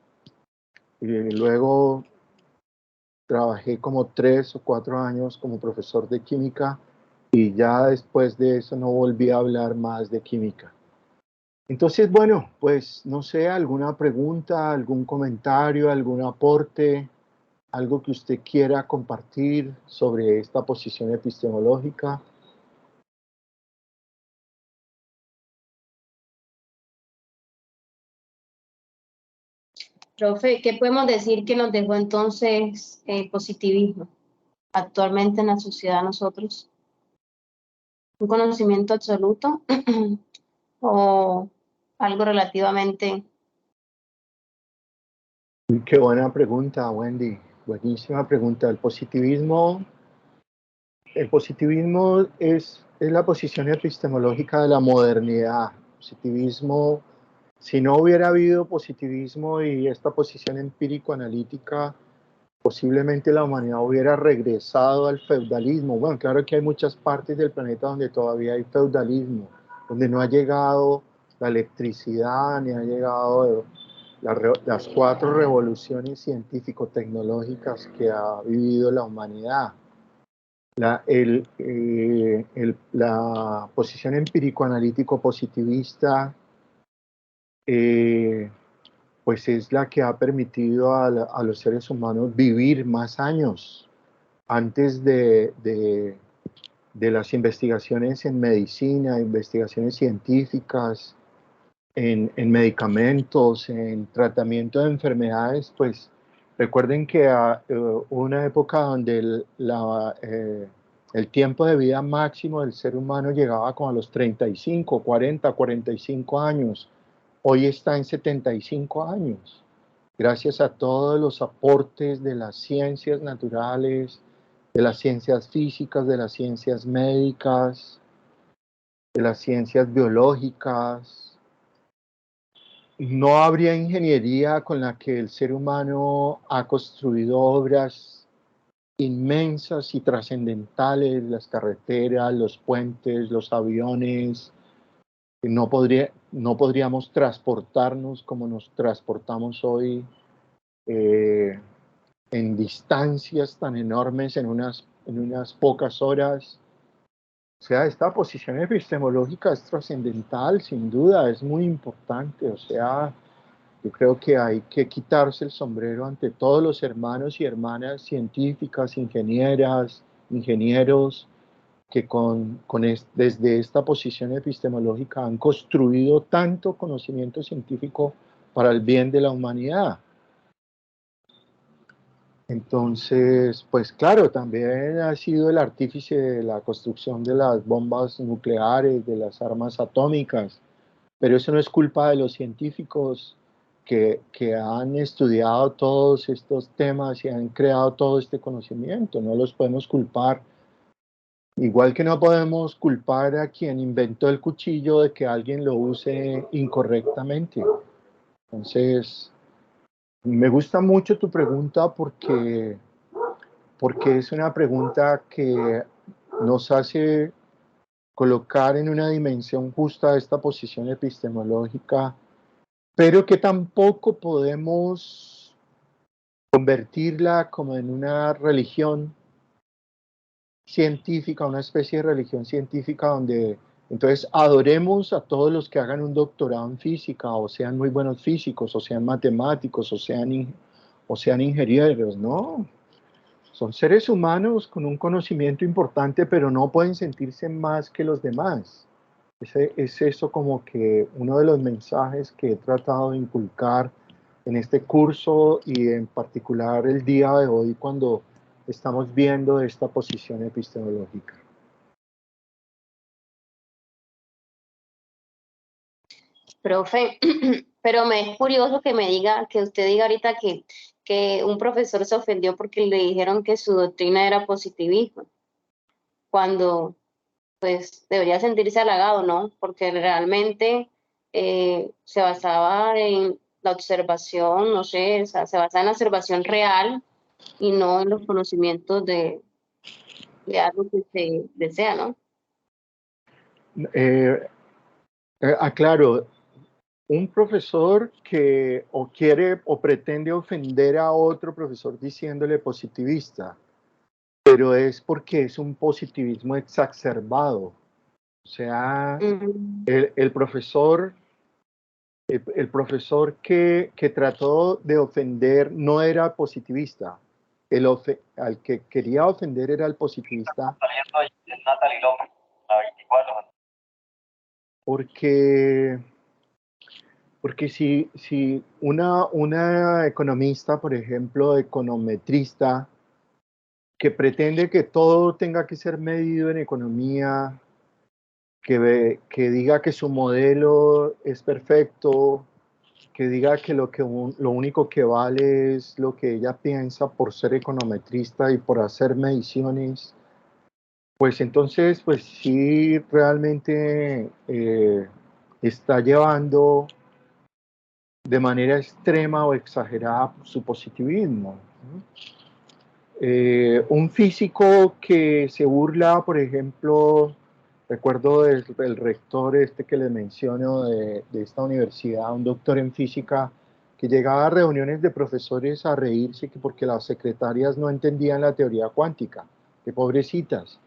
y luego trabajé como 3 o 4 años como profesor de química y ya después de eso no volví a hablar más de química. Entonces, bueno, pues no sé, alguna pregunta, algún comentario, algún aporte, algo que usted quiera compartir sobre esta posición epistemológica. Profe, ¿qué podemos decir que nos dejó entonces positivismo actualmente en la sociedad nosotros? ¿Un conocimiento absoluto o algo relativamente? Qué buena pregunta, Wendy. Buenísima pregunta. El positivismo es la posición epistemológica de la modernidad. Positivismo, si no hubiera habido positivismo y esta posición empírico-analítica, posiblemente la humanidad hubiera regresado al feudalismo. Bueno, claro que hay muchas partes del planeta donde todavía hay feudalismo, donde no ha llegado la electricidad, ni ha llegado las 4 revoluciones científico-tecnológicas que ha vivido la humanidad. La posición empírico-analítico-positivista pues es la que ha permitido a los seres humanos vivir más años antes de las investigaciones en medicina, investigaciones científicas, en medicamentos, en tratamiento de enfermedades. Pues recuerden que hubo una época donde el tiempo de vida máximo del ser humano llegaba como a los 35, 40, 45 años. Hoy está en 75 años, gracias a todos los aportes de las ciencias naturales, de las ciencias físicas, de las ciencias médicas, de las ciencias biológicas. No habría ingeniería con la que el ser humano ha construido obras inmensas y trascendentales, las carreteras, los puentes, los aviones. No podríamos transportarnos como nos transportamos hoy, en distancias tan enormes en unas pocas horas. O sea, esta posición epistemológica es trascendental, sin duda, es muy importante. O sea, yo creo que hay que quitarse el sombrero ante todos los hermanos y hermanas científicas, ingenieras, ingenieros, que desde esta posición epistemológica han construido tanto conocimiento científico para el bien de la humanidad. Entonces, pues claro, también ha sido el artífice de la construcción de las bombas nucleares, de las armas atómicas, pero eso no es culpa de los científicos que han estudiado todos estos temas y han creado todo este conocimiento. No los podemos culpar. Igual que no podemos culpar a quien inventó el cuchillo de que alguien lo use incorrectamente. Entonces, me gusta mucho tu pregunta porque es una pregunta que nos hace colocar en una dimensión justa esta posición epistemológica, pero que tampoco podemos convertirla como en una religión científica, una especie de religión científica donde entonces adoremos a todos los que hagan un doctorado en física, o sean muy buenos físicos, o sean matemáticos, o sean ingenieros. No, son seres humanos con un conocimiento importante, pero no pueden sentirse más que los demás. Es eso como que uno de los mensajes que he tratado de inculcar en este curso y en particular el día de hoy cuando estamos viendo esta posición epistemológica. Profe, pero me es curioso que me diga, que usted diga ahorita que un profesor se ofendió porque le dijeron que su doctrina era positivismo, cuando pues debería sentirse halagado, ¿no? Porque realmente se basaba en la observación, no sé, o sea, se basa en la observación real y no en los conocimientos de algo que se desea, ¿no? Aclaro, un profesor que o quiere o pretende ofender a otro profesor diciéndole positivista, pero es porque es un positivismo exacerbado. O sea, Mm, el profesor que trató de ofender no era positivista, al que quería ofender era el positivista. Natalie López, la 24. Porque si una economista, por ejemplo, econometrista, que pretende que todo tenga que ser medido en economía, que diga que su modelo es perfecto, que diga que lo único que vale es lo que ella piensa por ser econometrista y por hacer mediciones, pues entonces, pues sí, realmente está llevando de manera extrema o exagerada su positivismo, ¿no? Un físico que se burla, por ejemplo, recuerdo del rector este que les menciono de esta universidad, un doctor en física, que llegaba a reuniones de profesores a reírse porque las secretarias no entendían la teoría cuántica, que pobrecitas.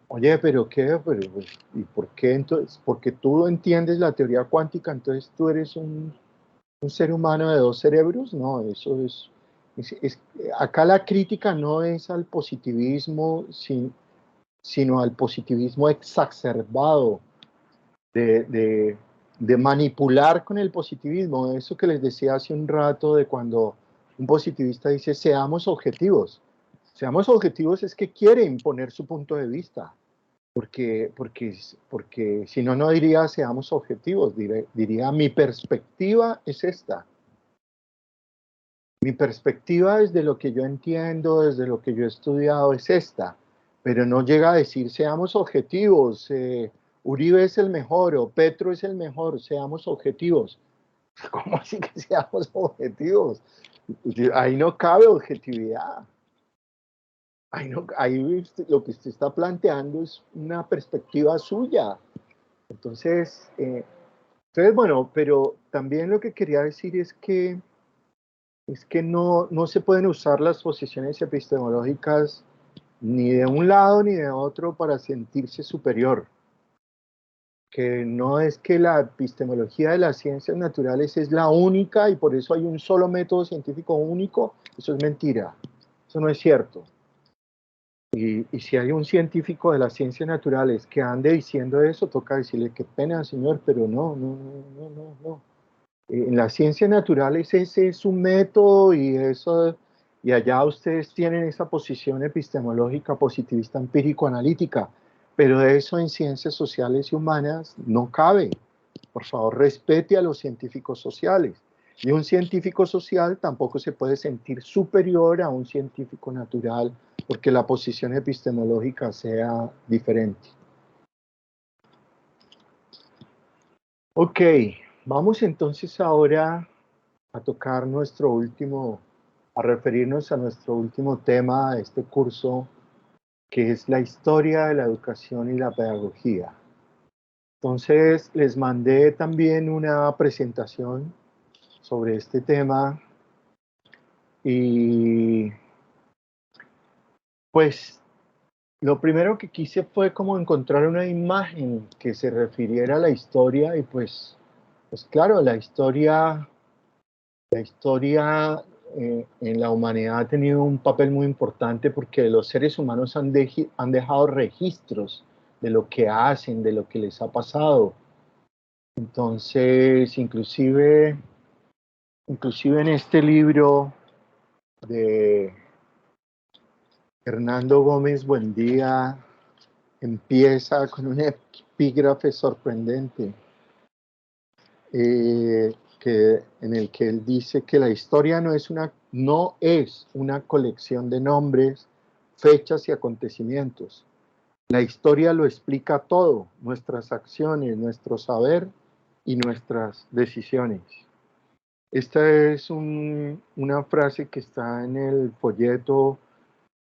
Oye, pero qué, pero, pues, ¿y por qué entonces? Porque tú entiendes la teoría cuántica, entonces tú eres un ser humano de dos cerebros. No, eso es- acá la crítica no es al positivismo, sino al positivismo exacerbado, de, de, de manipular con el positivismo. Eso que les decía hace un rato de cuando un positivista dice, seamos objetivos. Seamos objetivos es que quiere imponer su punto de vista. Porque si no, no diría seamos objetivos, diría mi perspectiva es esta. Mi perspectiva desde lo que yo entiendo, desde lo que yo he estudiado es esta, pero no llega a decir seamos objetivos, Uribe es el mejor o Petro es el mejor, seamos objetivos. ¿Cómo así que seamos objetivos? Ahí no cabe objetividad. Ahí lo que usted está planteando es una perspectiva suya. Entonces, bueno, pero también lo que quería decir es que no se pueden usar las posiciones epistemológicas ni de un lado ni de otro para sentirse superior. Que no es que la epistemología de las ciencias naturales es la única y por eso hay un solo método científico único, eso es mentira, eso no es cierto. Y si hay un científico de las ciencias naturales que ande diciendo eso, toca decirle qué pena, señor, pero no. En las ciencias naturales ese es un método y allá ustedes tienen esa posición epistemológica positivista empírico-analítica, pero eso en ciencias sociales y humanas no cabe. Por favor, respete a los científicos sociales. Y un científico social tampoco se puede sentir superior a un científico natural porque la posición epistemológica sea diferente. Ok, vamos entonces ahora a tocar a referirnos a nuestro último tema de este curso, que es la historia de la educación y la pedagogía. Entonces, les mandé también una presentación sobre este tema y pues lo primero que quise fue como encontrar una imagen que se refiriera a la historia y pues claro, la historia en la humanidad ha tenido un papel muy importante porque los seres humanos han dejado registros de lo que hacen, de lo que les ha pasado. Entonces, inclusive en este libro de Hernando Gómez Buendía, empieza con un epígrafe sorprendente, en el que él dice que la historia no es una colección de nombres, fechas y acontecimientos. La historia lo explica todo, nuestras acciones, nuestro saber y nuestras decisiones. Esta es una frase que está en el folleto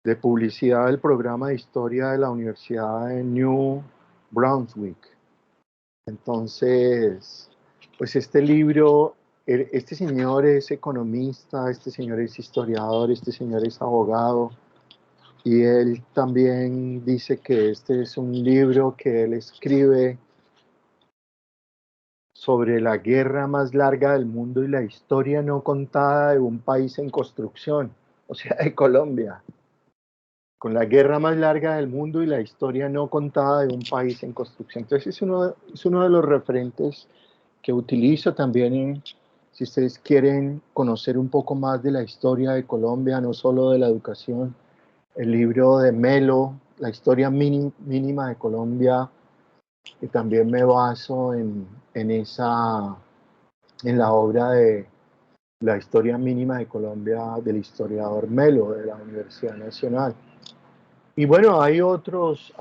de publicidad del programa de historia de la Universidad de New Brunswick. Entonces, pues este libro, este señor es economista, este señor es historiador, este señor es abogado, y él también dice que este es un libro que él escribe sobre la guerra más larga del mundo y la historia no contada de un país en construcción. o sea, de Colombia, con la guerra más larga del mundo y la historia no contada de un país en construcción. Entonces es uno de los referentes que utilizo también si ustedes quieren conocer un poco más de la historia de Colombia, no solo de la educación. El libro de Melo, La historia mínima de Colombia, y también me baso en la obra de La historia mínima de Colombia del historiador Melo de la Universidad Nacional. Y bueno, hay otros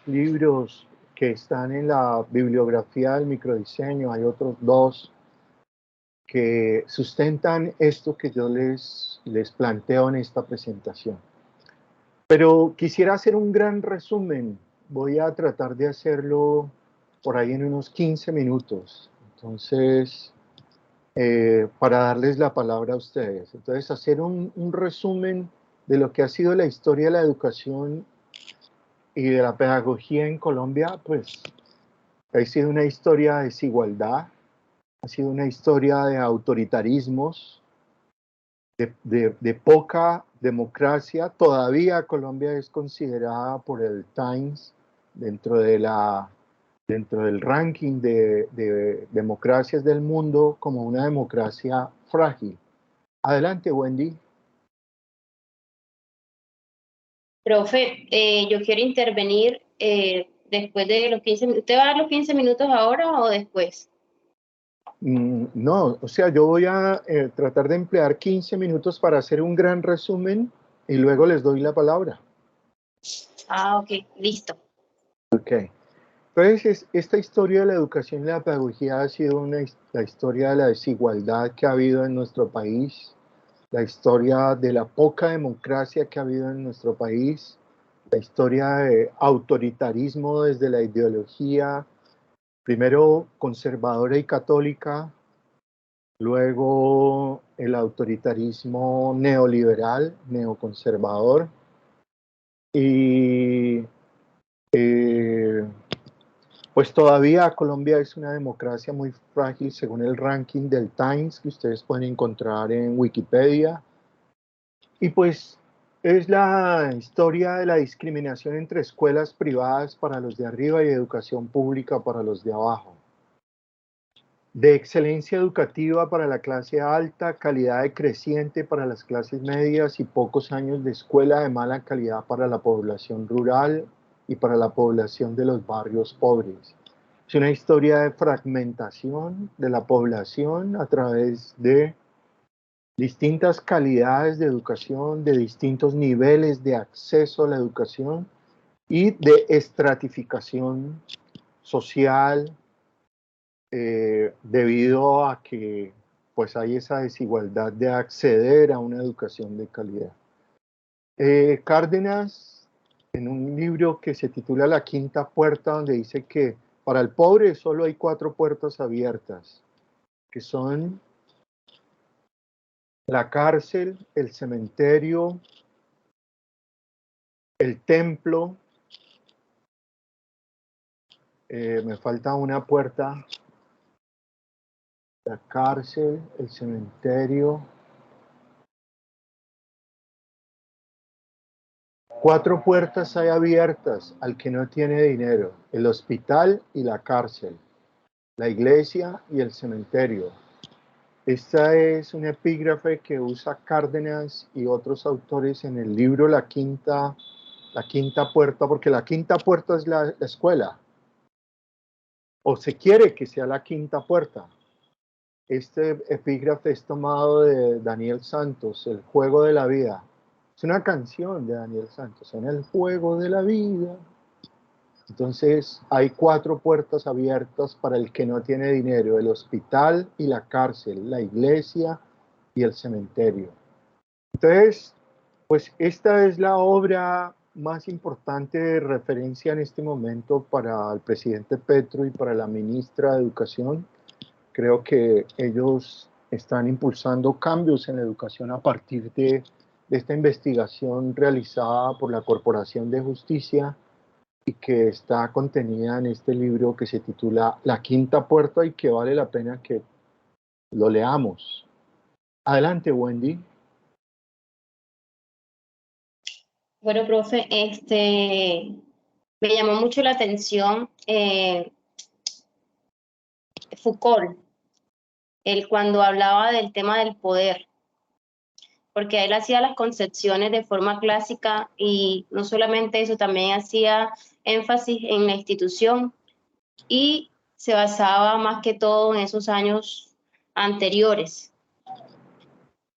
libros que están en la bibliografía del microdiseño, hay otros dos que sustentan esto que yo les planteo en esta presentación. Pero quisiera hacer un gran resumen. Voy a tratar de hacerlo por ahí en unos 15 minutos. Entonces, para darles la palabra a ustedes. Entonces, hacer un resumen de lo que ha sido la historia de la educación y de la pedagogía en Colombia, pues ha sido una historia de desigualdad, ha sido una historia de autoritarismos, de poca democracia. Todavía Colombia es considerada por el Times dentro del ranking de democracias del mundo como una democracia frágil. Adelante, Wendy. Profe, yo quiero intervenir después de los 15 minutos. ¿Usted va a dar los 15 minutos ahora o después? No, o sea, yo voy a tratar de emplear 15 minutos para hacer un gran resumen y luego les doy la palabra. Ah, ok, listo. Ok. Entonces, esta historia de la educación y la pedagogía ha sido la historia de la desigualdad que ha habido en nuestro país, la historia de la poca democracia que ha habido en nuestro país, la historia de autoritarismo desde la ideología, primero conservadora y católica, luego el autoritarismo neoliberal, neoconservador, y pues todavía Colombia es una democracia muy frágil según el ranking del Times que ustedes pueden encontrar en Wikipedia. Y pues es la historia de la discriminación entre escuelas privadas para los de arriba y educación pública para los de abajo. De excelencia educativa para la clase alta, calidad decreciente para las clases medias y pocos años de escuela de mala calidad para la población rural y para la población de los barrios pobres. Es una historia de fragmentación de la población a través de distintas calidades de educación, de distintos niveles de acceso a la educación y de estratificación social, debido a que pues hay esa desigualdad de acceder a una educación de calidad. Cárdenas, en un libro que se titula La Quinta Puerta, donde dice que para el pobre solo hay 4 puertas abiertas, que son la cárcel, el cementerio, el templo, me falta una puerta, la cárcel, el cementerio. 4 puertas hay abiertas al que no tiene dinero: el hospital y la cárcel, la iglesia y el cementerio. Esta es un epígrafe que usa Cárdenas y otros autores en el libro La Quinta Puerta, porque la quinta puerta es la escuela, o se quiere que sea la quinta puerta. Este epígrafe es tomado de Daniel Santos, El juego de la vida. Es una canción de Daniel Santos, en el juego de la vida. Entonces, hay 4 puertas abiertas para el que no tiene dinero: el hospital y la cárcel, la iglesia y el cementerio. Entonces, pues esta es la obra más importante de referencia en este momento para el presidente Petro y para la ministra de Educación. Creo que ellos están impulsando cambios en la educación a partir de esta investigación realizada por la Corporación de Justicia y que está contenida en este libro que se titula La Quinta Puerta y que vale la pena que lo leamos. Adelante, Wendy. Bueno, profe, me llamó mucho la atención Foucault, él cuando hablaba del tema del poder, porque él hacía las concepciones de forma clásica y no solamente eso, también hacía énfasis en la institución y se basaba más que todo en esos años anteriores.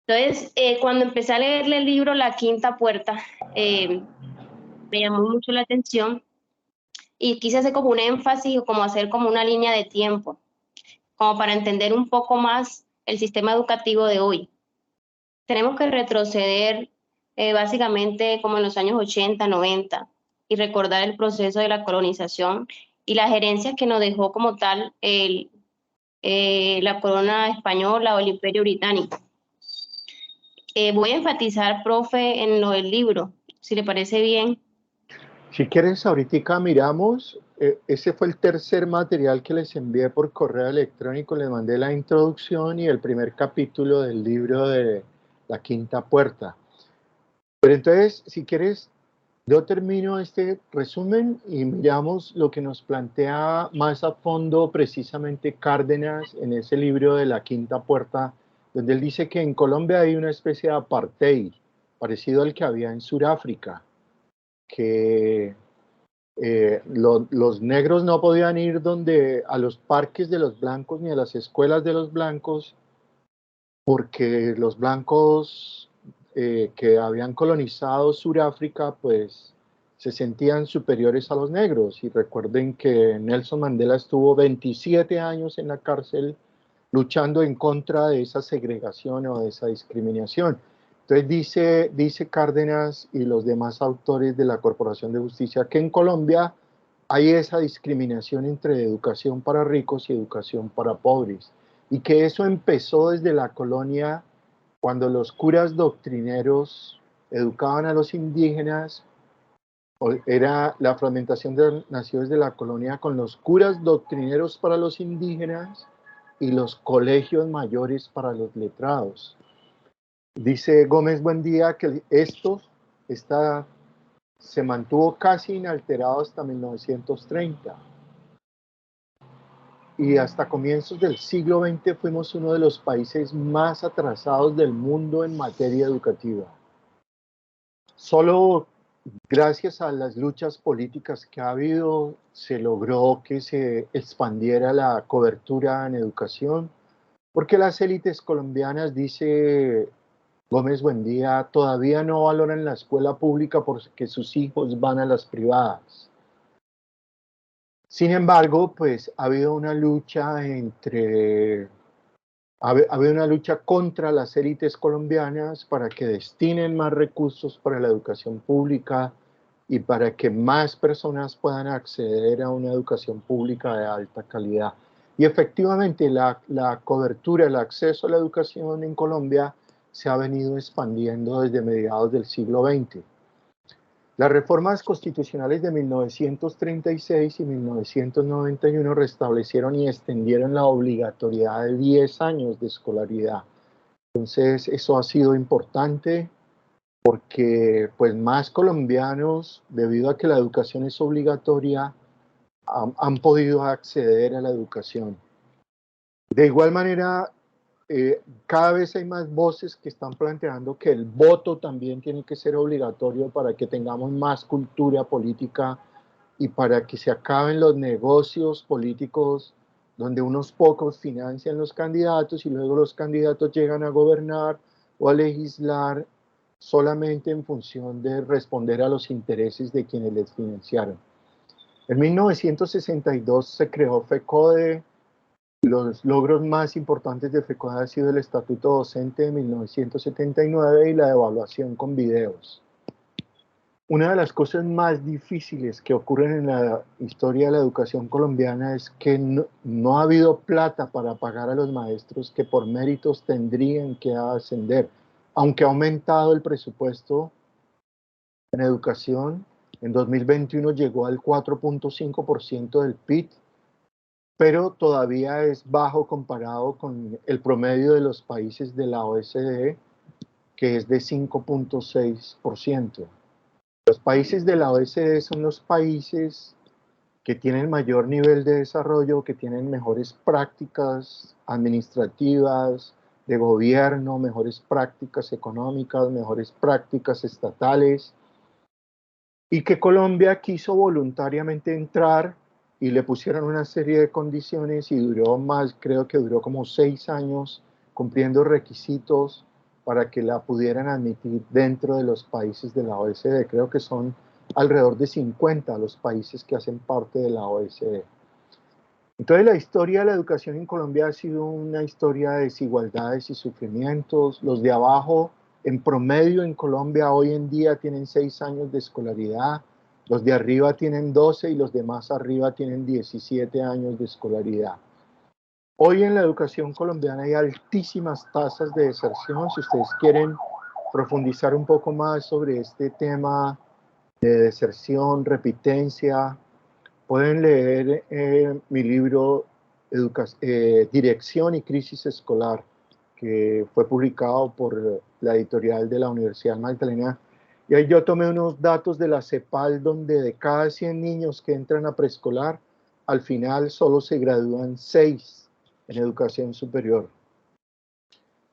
Entonces, cuando empecé a leerle el libro La Quinta Puerta, me llamó mucho la atención y quise hacer como un énfasis o como hacer como una línea de tiempo, como para entender un poco más el sistema educativo de hoy. Tenemos que retroceder básicamente como en los años 80, 90 y recordar el proceso de la colonización y las herencias que nos dejó como tal la corona española o el imperio británico. Voy a enfatizar, profe, en lo del libro, si le parece bien. Si quieres, ahorita miramos, ese fue el tercer material que les envié por correo electrónico, les mandé la introducción y el primer capítulo del libro de La Quinta Puerta. Pero entonces, si quieres, yo termino este resumen y miramos lo que nos plantea más a fondo precisamente Cárdenas en ese libro de La Quinta Puerta, donde él dice que en Colombia hay una especie de apartheid, parecido al que había en Sudáfrica, que los negros no podían ir a los parques de los blancos ni a las escuelas de los blancos, porque los blancos que habían colonizado Sudáfrica, pues se sentían superiores a los negros. Y recuerden que Nelson Mandela estuvo 27 años en la cárcel luchando en contra de esa segregación o de esa discriminación. Entonces dice Cárdenas y los demás autores de la Corporación de Justicia que en Colombia hay esa discriminación entre educación para ricos y educación para pobres, y que eso empezó desde la colonia, cuando los curas doctrineros educaban a los indígenas. Era la fragmentación de las naciones de la colonia con los curas doctrineros para los indígenas y los colegios mayores para los letrados. Dice Gómez Buendía que se mantuvo casi inalterado hasta 1930. Y hasta comienzos del siglo XX fuimos uno de los países más atrasados del mundo en materia educativa. Solo gracias a las luchas políticas que ha habido, se logró que se expandiera la cobertura en educación, porque las élites colombianas, dice Gómez Buendía, todavía no valoran la escuela pública porque sus hijos van a las privadas. Sin embargo, pues ha habido una lucha contra las élites colombianas para que destinen más recursos para la educación pública y para que más personas puedan acceder a una educación pública de alta calidad. Y efectivamente la cobertura, el acceso a la educación en Colombia se ha venido expandiendo desde mediados del siglo XX. Las reformas constitucionales de 1936 y 1991 restablecieron y extendieron la obligatoriedad de 10 años de escolaridad. Entonces, eso ha sido importante porque pues, más colombianos, debido a que la educación es obligatoria, han podido acceder a la educación. De igual manera, cada vez hay más voces que están planteando que el voto también tiene que ser obligatorio para que tengamos más cultura política y para que se acaben los negocios políticos donde unos pocos financian los candidatos y luego los candidatos llegan a gobernar o a legislar solamente en función de responder a los intereses de quienes les financiaron. En 1962 se creó FECODE. Los logros más importantes de FECODE ha sido el Estatuto Docente de 1979 y la evaluación con videos. Una de las cosas más difíciles que ocurren en la historia de la educación colombiana es que no ha habido plata para pagar a los maestros que por méritos tendrían que ascender. Aunque ha aumentado el presupuesto en educación, en 2021 llegó al 4.5% del PIB, pero todavía es bajo comparado con el promedio de los países de la OECD, que es de 5.6%. Los países de la OECD son los países que tienen mayor nivel de desarrollo, que tienen mejores prácticas administrativas, de gobierno, mejores prácticas económicas, mejores prácticas estatales, y que Colombia quiso voluntariamente entrar y le pusieron una serie de condiciones y duró más, creo que duró como 6 años cumpliendo requisitos para que la pudieran admitir dentro de los países de la OECD. Creo que son alrededor de 50 los países que hacen parte de la OECD. Entonces la historia de la educación en Colombia ha sido una historia de desigualdades y sufrimientos. Los de abajo, en promedio en Colombia hoy en día tienen 6 años de escolaridad, los de arriba tienen 12 y los de más arriba tienen 17 años de escolaridad. Hoy en la educación colombiana hay altísimas tasas de deserción. Si ustedes quieren profundizar un poco más sobre este tema de deserción, repitencia, pueden leer mi libro Dirección y Crisis Escolar, que fue publicado por la editorial de la Universidad Magdalena. Y ahí yo tomé unos datos de la CEPAL, donde de cada 100 niños que entran a preescolar, al final solo se gradúan 6 en educación superior.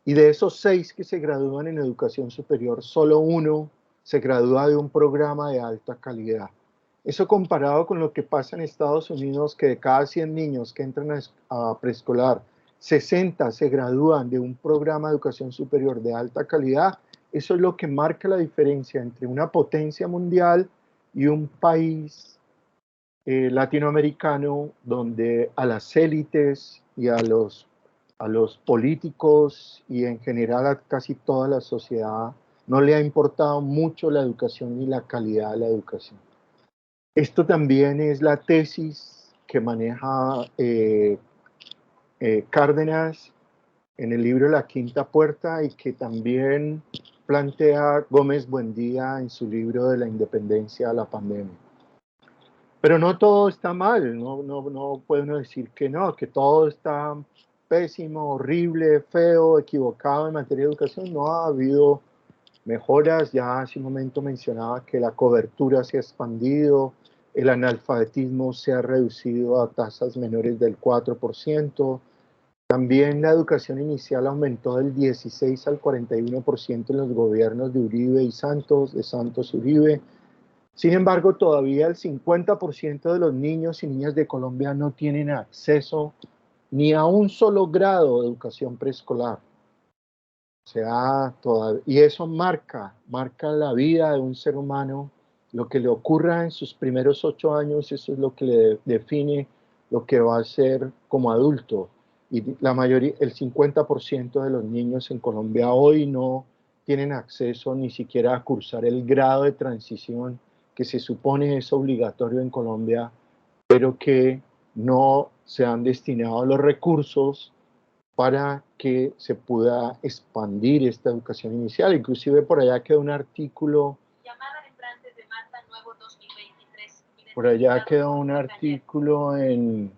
Y de esos 6 que se gradúan en educación superior, solo 1 se gradúa de un programa de alta calidad. Eso comparado con lo que pasa en Estados Unidos, que de cada 100 niños que entran a preescolar, 60 se gradúan de un programa de educación superior de alta calidad. Eso es lo que marca la diferencia entre una potencia mundial y un país latinoamericano donde a las élites y a los políticos y en general a casi toda la sociedad no le ha importado mucho la educación ni la calidad de la educación. Esto también es la tesis que maneja Cárdenas en el libro La Quinta Puerta y que también plantea Gómez Buendía en su libro de la independencia a la pandemia. Pero no todo está mal, no puede uno decir que no, que todo está pésimo, horrible, feo, equivocado en materia de educación. No ha habido mejoras. Ya hace un momento mencionaba que la cobertura se ha expandido, el analfabetismo se ha reducido a tasas menores del 4%. También la educación inicial aumentó del 16 al 41% en los gobiernos de Uribe y Santos, de Santos y Uribe. Sin embargo, todavía el 50% de los niños y niñas de Colombia no tienen acceso ni a un solo grado de educación preescolar. O sea, y eso marca la vida de un ser humano. Lo que le ocurra en sus primeros 8 años, eso es lo que le define lo que va a ser como adulto. Y la mayoría, el 50% de los niños en Colombia hoy no tienen acceso ni siquiera a cursar el grado de transición que se supone es obligatorio en Colombia, pero que no se han destinado los recursos para que se pueda expandir esta educación inicial. Inclusive por allá queda un artículo, por allá queda un artículo en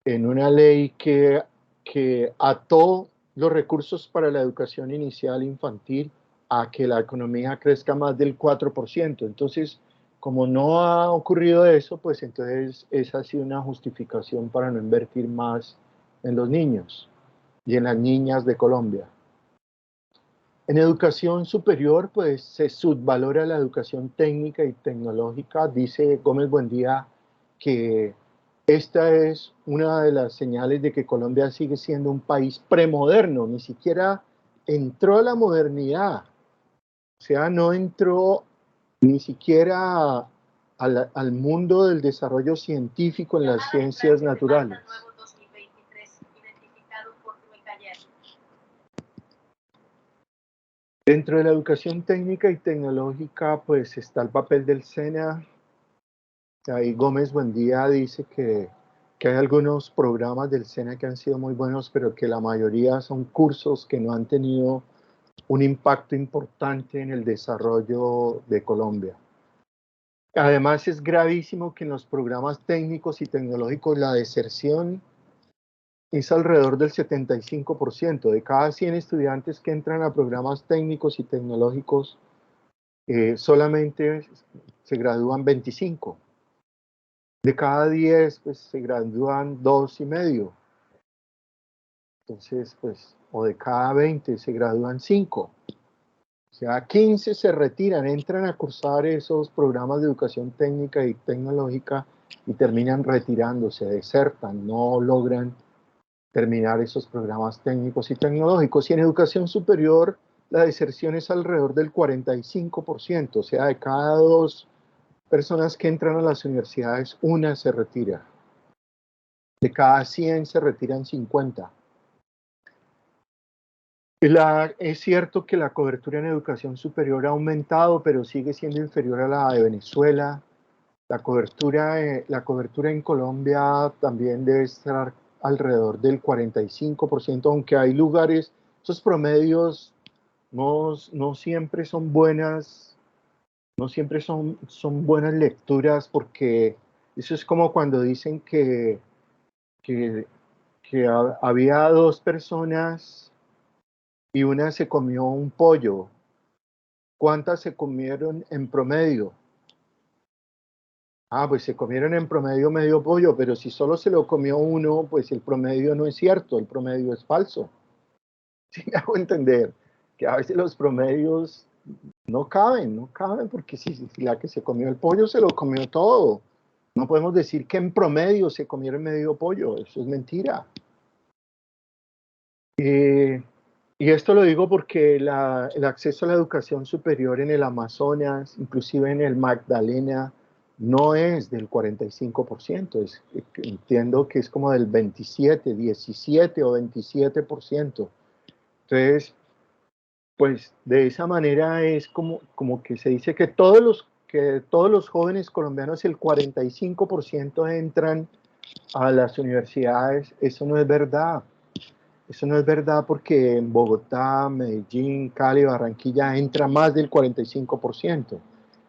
una ley que ató los recursos para la educación inicial infantil a que la economía crezca más del 4%. Entonces, como no ha ocurrido eso, pues entonces esa ha sido una justificación para no invertir más en los niños y en las niñas de Colombia. En educación superior, pues se subvalora la educación técnica y tecnológica. Dice Gómez Buendía que esta es una de las señales de que Colombia sigue siendo un país premoderno, ni siquiera entró a la modernidad, o sea, no entró ni siquiera al mundo del desarrollo científico en las ciencias naturales. Dentro de la educación técnica y tecnológica, pues está el papel del SENA. Ahí Gómez Buendía dice que hay algunos programas del SENA que han sido muy buenos, pero que la mayoría son cursos que no han tenido un impacto importante en el desarrollo de Colombia. Además, es gravísimo que en los programas técnicos y tecnológicos la deserción es alrededor del 75%. De cada 100 estudiantes que entran a programas técnicos y tecnológicos, solamente se gradúan 25. De cada 10, pues se gradúan 2,5. Entonces, pues, o de cada 20 se gradúan 5. O sea, 15 se retiran, entran a cursar esos programas de educación técnica y tecnológica y terminan retirándose, desertan, no logran terminar esos programas técnicos y tecnológicos. Y en educación superior, la deserción es alrededor del 45%, o sea, de cada 2 personas que entran a las universidades, una se retira. De cada 100 se retiran 50. Es cierto que la cobertura en educación superior ha aumentado, pero sigue siendo inferior a la de Venezuela. La cobertura en Colombia también debe estar alrededor del 45%, aunque hay lugares, esos promedios no siempre son buenas, no siempre son buenas lecturas, porque eso es como cuando dicen que había 2 personas y una se comió un pollo. ¿Cuántas se comieron en promedio? Pues se comieron en promedio medio pollo, pero si solo se lo comió uno, pues el promedio no es cierto, el promedio es falso. ¿Sí me hago entender? Que a veces los promedios no caben, porque si la que se comió el pollo se lo comió todo. No podemos decir que en promedio se comieron medio pollo, eso es mentira. Y esto lo digo porque el acceso a la educación superior en el Amazonas, inclusive en el Magdalena, no es del 45%, entiendo que es como del 27, 17 o 27%. Entonces, pues de esa manera es como que se dice que todos los jóvenes colombianos, el 45% entran a las universidades. Eso no es verdad. Eso no es verdad, porque en Bogotá, Medellín, Cali, Barranquilla entra más del 45%.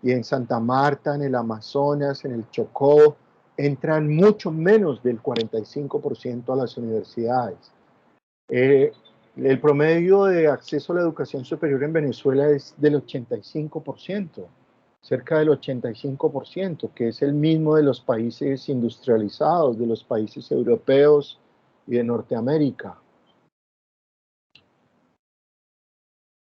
Y en Santa Marta, en el Amazonas, en el Chocó, entran mucho menos del 45% a las universidades. El promedio de acceso a la educación superior en Venezuela es del 85%, cerca del 85%, que es el mismo de los países industrializados, de los países europeos y de Norteamérica.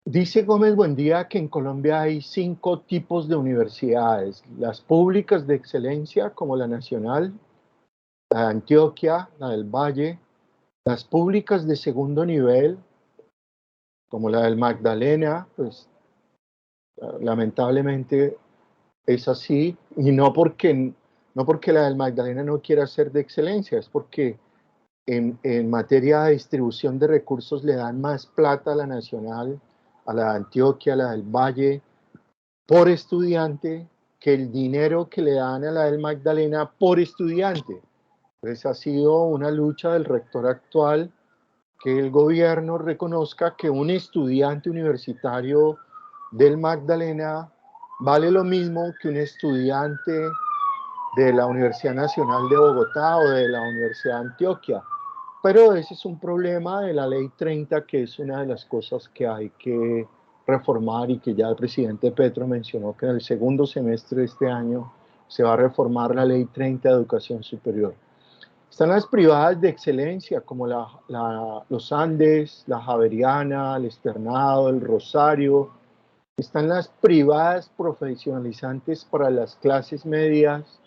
Dice Gómez Buendía que en Colombia hay 5 tipos de universidades: las públicas de excelencia, como la Nacional, la de Antioquia, la del Valle; las públicas de segundo nivel, como la del Magdalena, pues lamentablemente es así, y no porque la del Magdalena no quiera ser de excelencia, es porque en materia de distribución de recursos le dan más plata a la Nacional, a la de Antioquia, a la del Valle, por estudiante, que el dinero que le dan a la del Magdalena por estudiante. Entonces ha sido una lucha del rector actual que el gobierno reconozca que un estudiante universitario del Magdalena vale lo mismo que un estudiante de la Universidad Nacional de Bogotá o de la Universidad de Antioquia. Pero ese es un problema de la Ley 30, que es una de las cosas que hay que reformar, y que ya el presidente Petro mencionó que en el segundo semestre de este año se va a reformar la Ley 30 de Educación Superior. Están las privadas de excelencia, como los Andes, la Javeriana, el Externado, el Rosario. Están las privadas profesionalizantes para las clases medias,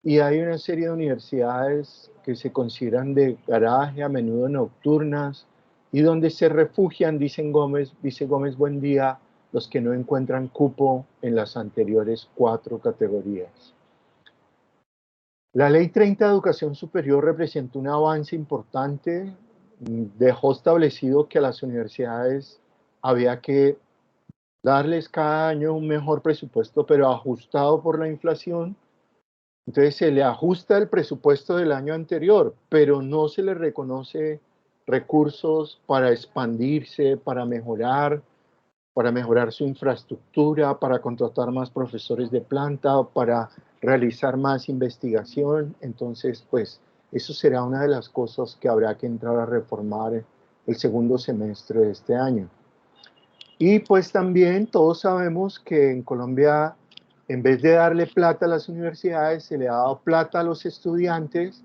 y hay una serie de universidades que se consideran de garaje, a menudo nocturnas, y donde se refugian, dice Gómez Buendía, los que no encuentran cupo en las anteriores 4 categorías. La Ley 30 de Educación Superior representó un avance importante. Dejó establecido que a las universidades había que darles cada año un mejor presupuesto, pero ajustado por la inflación. Entonces se le ajusta el presupuesto del año anterior, pero no se le reconoce recursos para expandirse, para mejorar su infraestructura, para contratar más profesores de planta, para realizar más investigación. Entonces, pues, eso será una de las cosas que habrá que entrar a reformar el segundo semestre de este año. Y pues también todos sabemos que en Colombia, en vez de darle plata a las universidades, se le ha dado plata a los estudiantes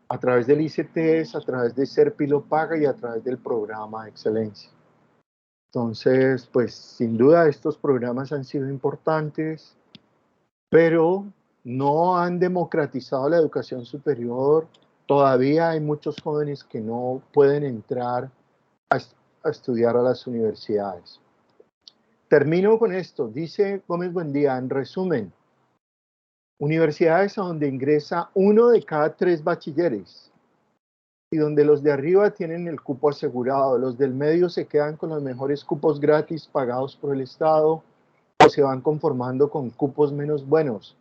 a través del ICETES, a través de Serpi lo Paga y a través del programa de excelencia. Entonces, pues sin duda estos programas han sido importantes, pero no han democratizado la educación superior. Todavía hay muchos jóvenes que no pueden entrar a estudiar a las universidades. Termino con esto. Dice Gómez Buendía, en resumen, universidades a donde ingresa 1 de cada 3 bachilleres y donde los de arriba tienen el cupo asegurado, los del medio se quedan con los mejores cupos gratis pagados por el Estado o se van conformando con cupos menos buenos.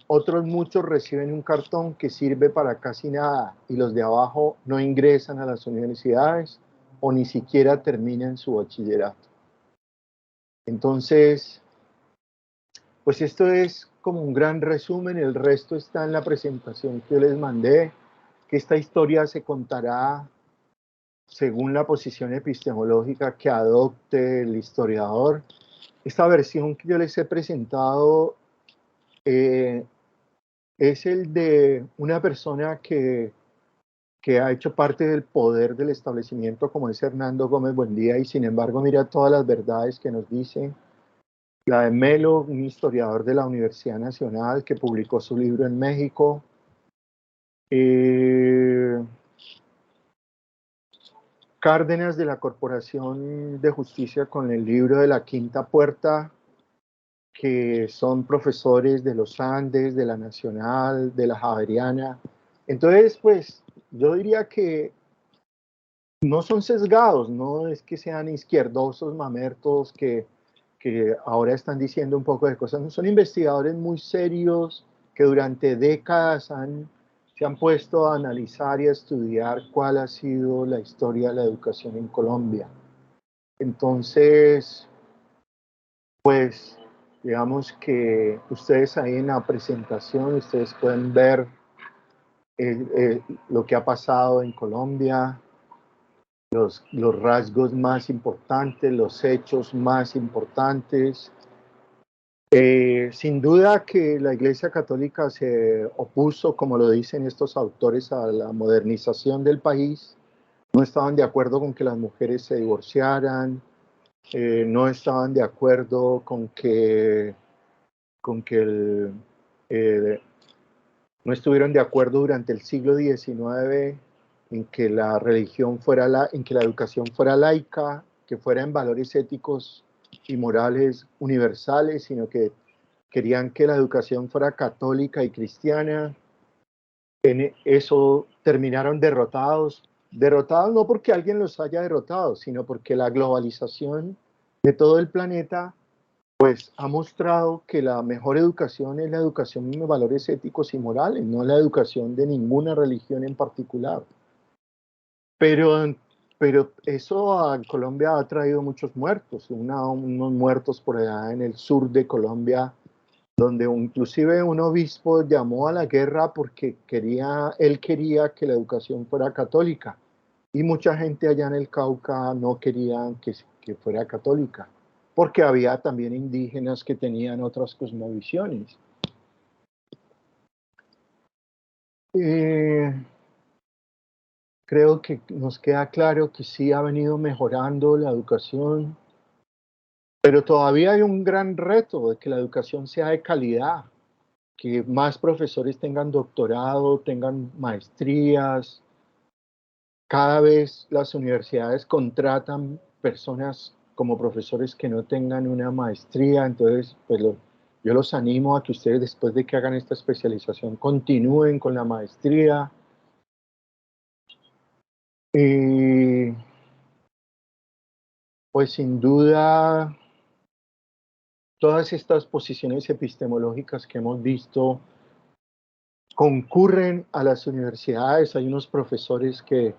Otros muchos reciben un cartón que sirve para casi nada y los de abajo no ingresan a las universidades o ni siquiera terminan su bachillerato. Entonces, pues esto es como un gran resumen, el resto está en la presentación que yo les mandé, que esta historia se contará según la posición epistemológica que adopte el historiador. Esta versión que yo les he presentado es el de una persona que ha hecho parte del poder del establecimiento, como es Hernando Gómez Buendía, y sin embargo mira todas las verdades que nos dice. La de Melo, un historiador de la Universidad Nacional que publicó su libro en México. Cárdenas de la Corporación de Justicia con el libro de La Quinta Puerta, que son profesores de los Andes, de la Nacional, de la Javeriana. Entonces, pues, yo diría que no son sesgados, no es que sean izquierdosos, mamertos, que ahora están diciendo un poco de cosas, no, son investigadores muy serios que durante décadas se han puesto a analizar y a estudiar cuál ha sido la historia de la educación en Colombia. Entonces, pues, digamos que ustedes ahí en la presentación, ustedes pueden ver lo que ha pasado en Colombia, los rasgos más importantes, los hechos más importantes. Sin duda que la Iglesia Católica se opuso, como lo dicen estos autores, a la modernización del país. No estaban de acuerdo con que las mujeres se divorciaran, no estaban de acuerdo con que no estuvieron de acuerdo durante el siglo XIX en que la religión en que la educación fuera laica, que fuera en valores éticos y morales universales, sino que querían que la educación fuera católica y cristiana. En eso terminaron derrotados no porque alguien los haya derrotado, sino porque la globalización de todo el planeta pues ha mostrado que la mejor educación es la educación de valores éticos y morales, no la educación de ninguna religión en particular. Pero eso a Colombia ha traído muchos muertos, unos muertos por allá en el sur de Colombia, donde inclusive un obispo llamó a la guerra porque él quería que la educación fuera católica, y mucha gente allá en el Cauca no quería que fuera católica, porque había también indígenas que tenían otras cosmovisiones. Creo que nos queda claro que sí ha venido mejorando la educación, pero todavía hay un gran reto de que la educación sea de calidad, que más profesores tengan doctorado, tengan maestrías. Cada vez las universidades contratan personas como profesores que no tengan una maestría, entonces pues yo los animo a que ustedes después de que hagan esta especialización continúen con la maestría. Y pues sin duda todas estas posiciones epistemológicas que hemos visto concurren a las universidades. Hay unos profesores que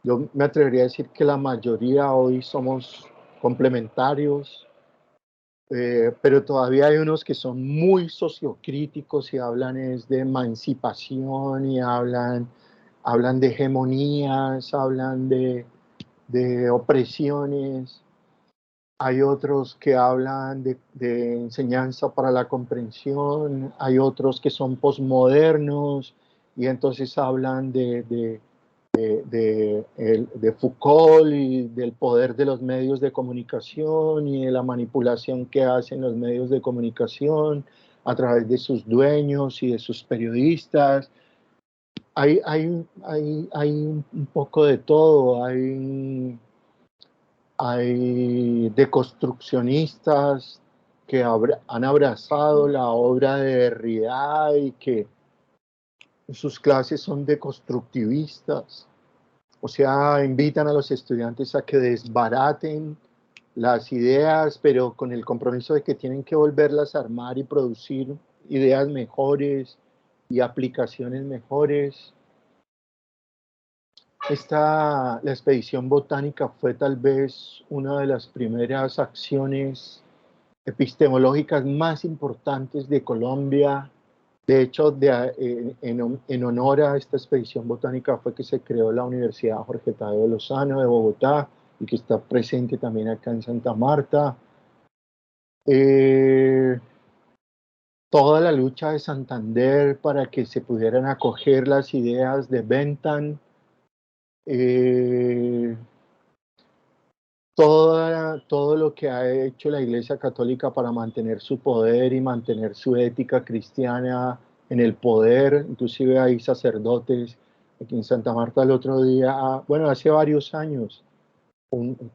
yo me atrevería a decir que la mayoría hoy somos complementarios, pero todavía hay unos que son muy sociocríticos y hablan de emancipación y hablan de hegemonías, hablan de opresiones. hay otros que hablan de enseñanza para la comprensión, hay otros que son posmodernos y entonces hablan de Foucault y del poder de los medios de comunicación y de la manipulación que hacen los medios de comunicación a través de sus dueños y de sus periodistas. Hay un poco de todo, hay deconstruccionistas que han abrazado la obra de Derrida y que sus clases son deconstructivistas. O sea, invitan a los estudiantes a que desbaraten las ideas, pero con el compromiso de que tienen que volverlas a armar y producir ideas mejores y aplicaciones mejores. La expedición botánica fue tal vez una de las primeras acciones epistemológicas más importantes de Colombia. De hecho, en honor a esta expedición botánica fue que se creó la Universidad Jorge Tadeo Lozano de Bogotá y que está presente también acá en Santa Marta. Toda la lucha de Santander para que se pudieran acoger las ideas de Bentham. Todo lo que ha hecho la Iglesia Católica para mantener su poder y mantener su ética cristiana en el poder. Inclusive hay sacerdotes aquí en Santa Marta el otro día, bueno, hace varios años,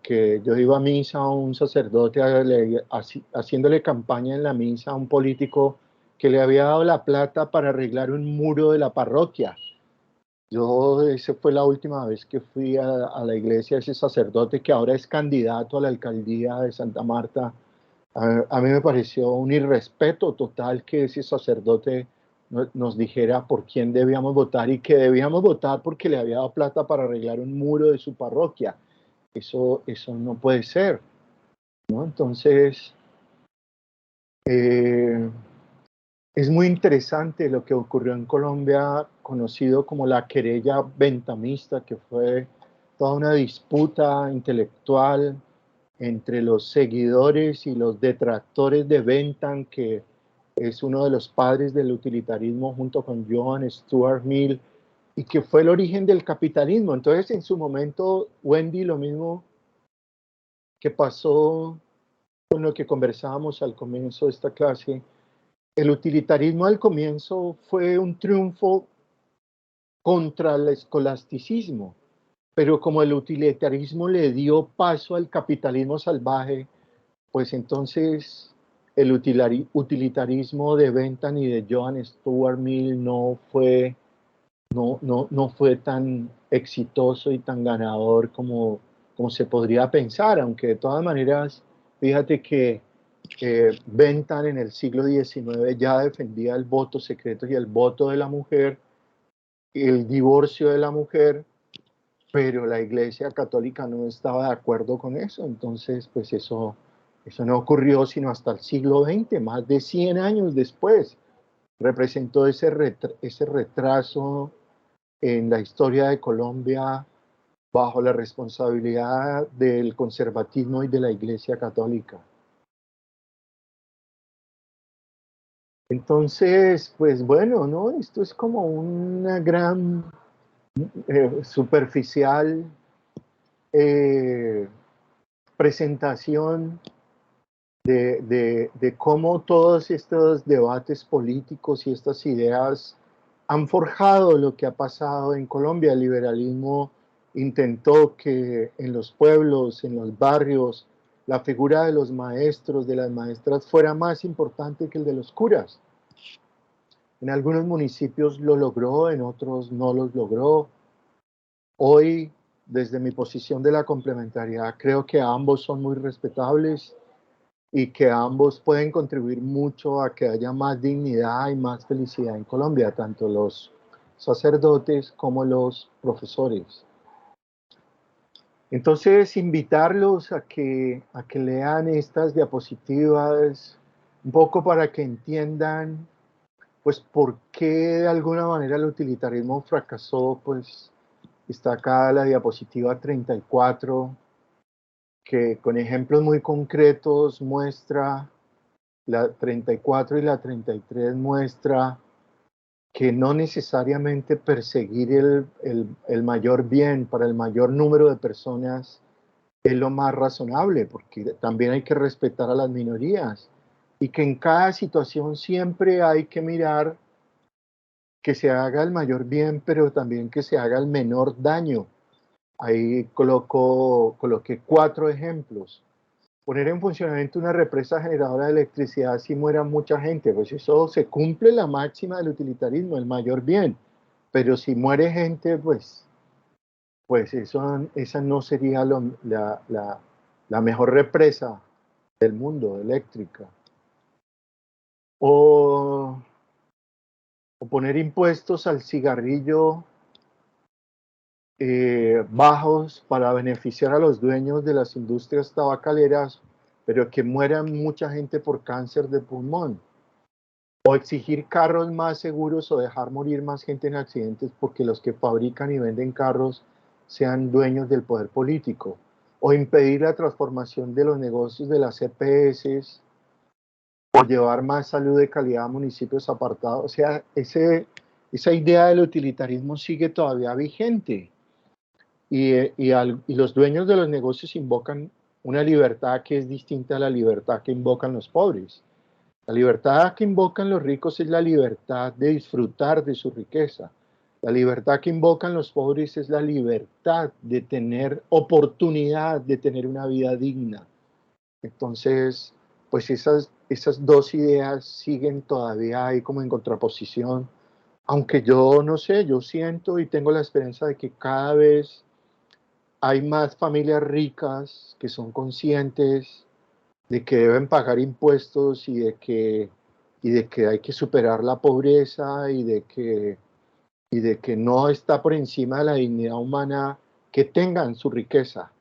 que yo iba a misa a un sacerdote haciéndole campaña en la misa a un político que le había dado la plata para arreglar un muro de la parroquia. Esa fue la última vez que fui a la iglesia, ese sacerdote que ahora es candidato a la alcaldía de Santa Marta. A mí me pareció un irrespeto total que ese sacerdote nos dijera por quién debíamos votar y que debíamos votar porque le había dado plata para arreglar un muro de su parroquia. Eso no puede ser, ¿no? Entonces, es muy interesante lo que ocurrió en Colombia, conocido como la querella bentamista, que fue toda una disputa intelectual entre los seguidores y los detractores de Bentham, que es uno de los padres del utilitarismo junto con John Stuart Mill, y que fue el origen del capitalismo. Entonces, en su momento, Wendy, lo mismo que pasó con lo que conversábamos al comienzo de esta clase, el utilitarismo al comienzo fue un triunfo contra el escolasticismo, pero como el utilitarismo le dio paso al capitalismo salvaje, pues entonces el utilitarismo de Bentham y de John Stuart Mill no fue tan exitoso y tan ganador como se podría pensar, aunque de todas maneras, fíjate que Bentham en el siglo XIX ya defendía el voto secreto y el voto de la mujer, el divorcio de la mujer, pero la Iglesia Católica no estaba de acuerdo con eso. Entonces, pues eso no ocurrió sino hasta el siglo XX, más de 100 años después. Representó ese retraso en la historia de Colombia bajo la responsabilidad del conservatismo y de la Iglesia Católica. Entonces, pues bueno, ¿no? Esto es como una gran superficial presentación de cómo todos estos debates políticos y estas ideas han forjado lo que ha pasado en Colombia. El liberalismo intentó que en los pueblos, en los barrios, la figura de los maestros, de las maestras, fuera más importante que el de los curas. En algunos municipios lo logró, en otros no los logró. Hoy, desde mi posición de la complementariedad, creo que ambos son muy respetables y que ambos pueden contribuir mucho a que haya más dignidad y más felicidad en Colombia, tanto los sacerdotes como los profesores. Entonces, invitarlos a que lean estas diapositivas, un poco para que entiendan, pues, por qué de alguna manera el utilitarismo fracasó. Pues está acá la diapositiva 34, que con ejemplos muy concretos muestra, la 34 y la 33 muestra que no necesariamente perseguir el mayor bien para el mayor número de personas es lo más razonable, porque también hay que respetar a las minorías y que en cada situación siempre hay que mirar que se haga el mayor bien, pero también que se haga el menor daño. Ahí coloqué 4 ejemplos. Poner en funcionamiento una represa generadora de electricidad si muera mucha gente, pues eso se cumple la máxima del utilitarismo, el mayor bien. Pero si muere gente, pues eso, esa no sería la mejor represa del mundo, eléctrica. O poner impuestos al cigarrillo bajos para beneficiar a los dueños de las industrias tabacaleras, pero que mueran mucha gente por cáncer de pulmón. O exigir carros más seguros o dejar morir más gente en accidentes porque los que fabrican y venden carros sean dueños del poder político. O impedir la transformación de los negocios de las EPS, o llevar más salud de calidad a municipios apartados. O sea, esa idea del utilitarismo sigue todavía vigente. Y los dueños de los negocios invocan una libertad que es distinta a la libertad que invocan los pobres. La libertad que invocan los ricos es la libertad de disfrutar de su riqueza. La libertad que invocan los pobres es la libertad de tener oportunidad de tener una vida digna. Entonces, pues esas 2 ideas siguen todavía ahí como en contraposición, aunque yo no sé, yo siento y tengo la esperanza de que cada vez hay más familias ricas que son conscientes de que deben pagar impuestos y de que hay que superar la pobreza y de que no está por encima de la dignidad humana que tengan su riqueza,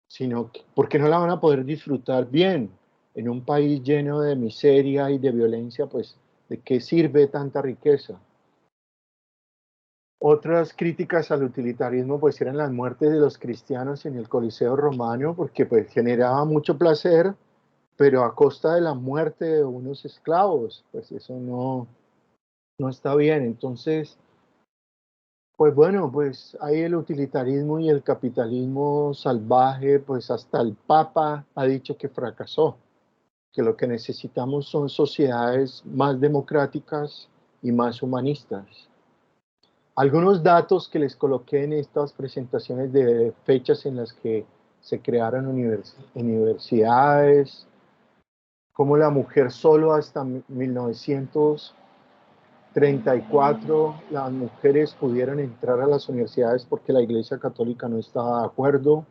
sino que, porque no la van a poder disfrutar bien en un país lleno de miseria y de violencia, pues ¿de qué sirve tanta riqueza? Otras críticas al utilitarismo pues eran las muertes de los cristianos en el Coliseo romano, porque pues generaba mucho placer, pero a costa de la muerte de unos esclavos, pues eso no está bien. Entonces, pues bueno, pues hay el utilitarismo y el capitalismo salvaje, pues hasta el Papa ha dicho que fracasó, que lo que necesitamos son sociedades más democráticas y más humanistas. Algunos datos que les coloqué en estas presentaciones de fechas en las que se crearon universidades, como la mujer solo hasta 1934 las mujeres pudieron entrar a las universidades porque la Iglesia Católica no estaba de acuerdo.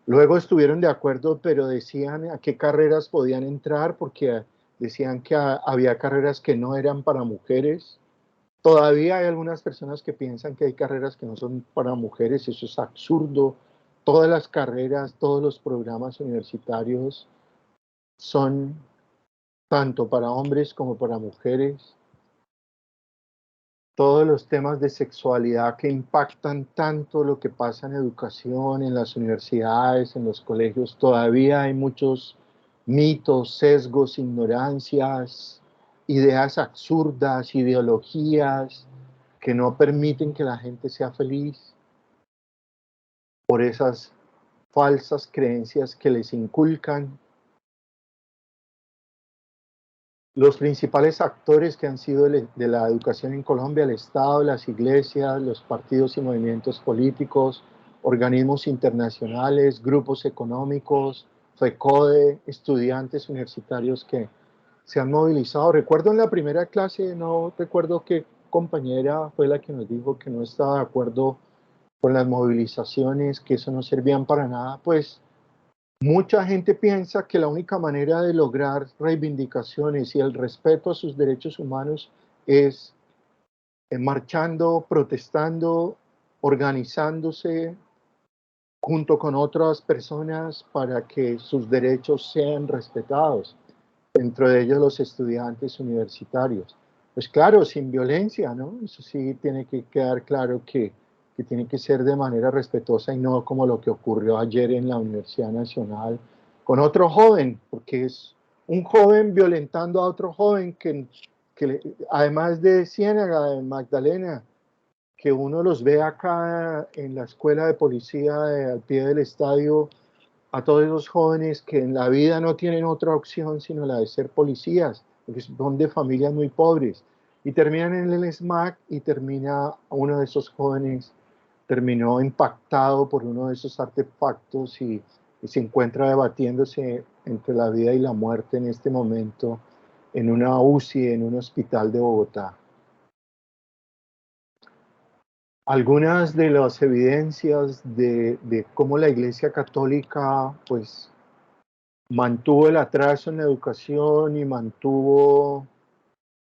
Luego estuvieron de acuerdo, pero decían a qué carreras podían entrar porque decían que había carreras que no eran para mujeres. Todavía hay algunas personas que piensan que hay carreras que no son para mujeres, eso es absurdo. Todas las carreras, todos los programas universitarios son tanto para hombres como para mujeres. Todos los temas de sexualidad que impactan tanto lo que pasa en educación, en las universidades, en los colegios, todavía hay muchos mitos, sesgos, ignorancias, ideas absurdas, ideologías que no permiten que la gente sea feliz por esas falsas creencias que les inculcan. Los principales actores que han sido de la educación en Colombia, el Estado, las iglesias, los partidos y movimientos políticos, organismos internacionales, grupos económicos, FECODE, estudiantes universitarios que se han movilizado. Recuerdo en la primera clase, no recuerdo qué compañera fue la que nos dijo que no estaba de acuerdo con las movilizaciones, que eso no servían para nada, pues mucha gente piensa que la única manera de lograr reivindicaciones y el respeto a sus derechos humanos es marchando, protestando, organizándose junto con otras personas para que sus derechos sean respetados, dentro de ellos los estudiantes universitarios. Pues claro, sin violencia, ¿no? Eso sí tiene que quedar claro que que tiene que ser de manera respetuosa y no como lo que ocurrió ayer en la Universidad Nacional con otro joven, porque es un joven violentando a otro joven además de Ciénaga, de Magdalena, que uno los ve acá en la escuela de policía al pie del estadio, a todos esos jóvenes que en la vida no tienen otra opción sino la de ser policías, porque son de familias muy pobres, y terminan en el SMAC y termina uno de esos jóvenes, terminó impactado por uno de esos artefactos y se encuentra debatiéndose entre la vida y la muerte en este momento en una UCI, en un hospital de Bogotá. Algunas de las evidencias de cómo la Iglesia Católica pues mantuvo el atraso en la educación y mantuvo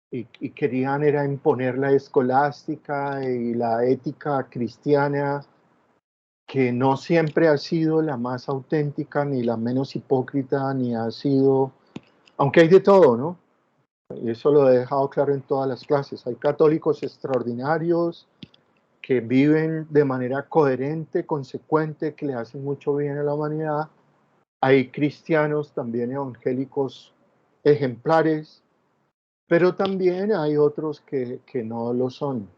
y querían era imponer la escolástica y la ética cristiana, que no siempre ha sido la más auténtica ni la menos hipócrita, ni ha sido, aunque hay de todo, ¿no? Y eso lo he dejado claro en todas las clases. Hay católicos extraordinarios que viven de manera coherente, consecuente, que le hacen mucho bien a la humanidad. Hay cristianos también evangélicos ejemplares, pero también hay otros que no lo son.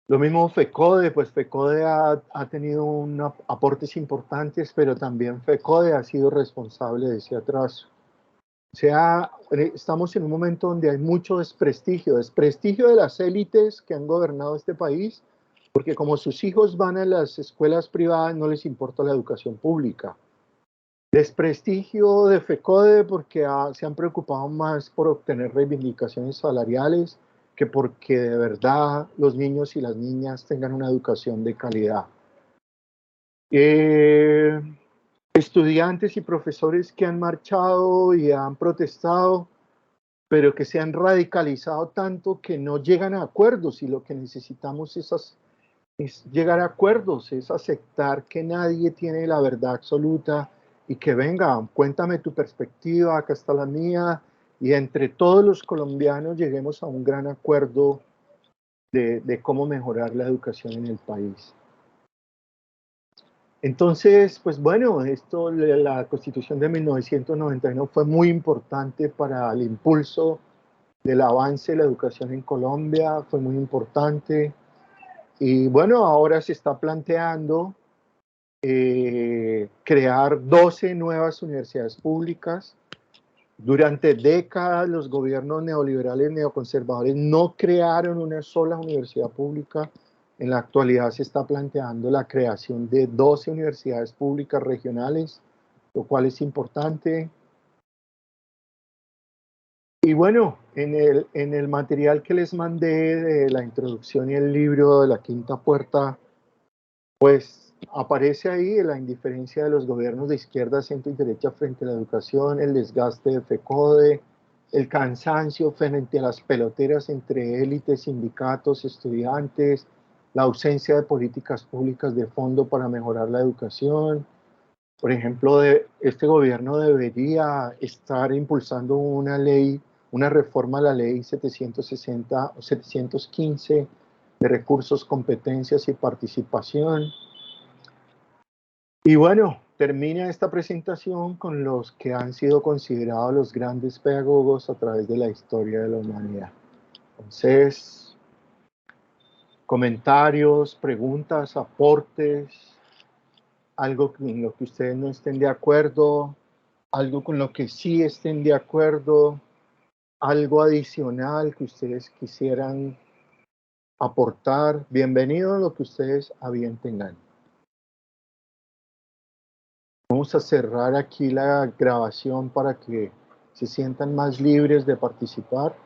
Lo mismo FECODE, pues FECODE ha tenido aportes importantes, pero también FECODE ha sido responsable de ese atraso. O sea, estamos en un momento donde hay mucho desprestigio de las élites que han gobernado este país, porque como sus hijos van a las escuelas privadas, no les importa la educación pública. Desprestigio de FECODE porque se han preocupado más por obtener reivindicaciones salariales que porque de verdad los niños y las niñas tengan una educación de calidad. Estudiantes y profesores que han marchado y han protestado, pero que se han radicalizado tanto que no llegan a acuerdos, y lo que necesitamos es llegar a acuerdos, es aceptar que nadie tiene la verdad absoluta y que venga, cuéntame tu perspectiva, acá está la mía, y entre todos los colombianos lleguemos a un gran acuerdo de cómo mejorar la educación en el país. Entonces, pues bueno, la Constitución de 1991 fue muy importante para el impulso del avance de la educación en Colombia, fue muy importante. Y bueno, ahora se está planteando crear 12 nuevas universidades públicas. Durante décadas los gobiernos neoliberales neoconservadores no crearon una sola universidad pública. En la actualidad se está planteando la creación de 12 universidades públicas regionales, lo cual es importante. Y bueno, en el material que les mandé de la introducción y el libro de la Quinta Puerta, pues aparece ahí la indiferencia de los gobiernos de izquierda, centro y derecha frente a la educación, el desgaste de FECODE, el cansancio frente a las peloteras entre élites, sindicatos, estudiantes, la ausencia de políticas públicas de fondo para mejorar la educación. Por ejemplo, este gobierno debería estar impulsando una ley, una reforma a la ley 760 o 715 de recursos, competencias y participación. Y bueno, termina esta presentación con los que han sido considerados los grandes pedagogos a través de la historia de la humanidad. Entonces, comentarios, preguntas, aportes, algo en lo que ustedes no estén de acuerdo, algo con lo que sí estén de acuerdo, algo adicional que ustedes quisieran aportar. Bienvenido a lo que ustedes a bien tengan. Vamos a cerrar aquí la grabación para que se sientan más libres de participar.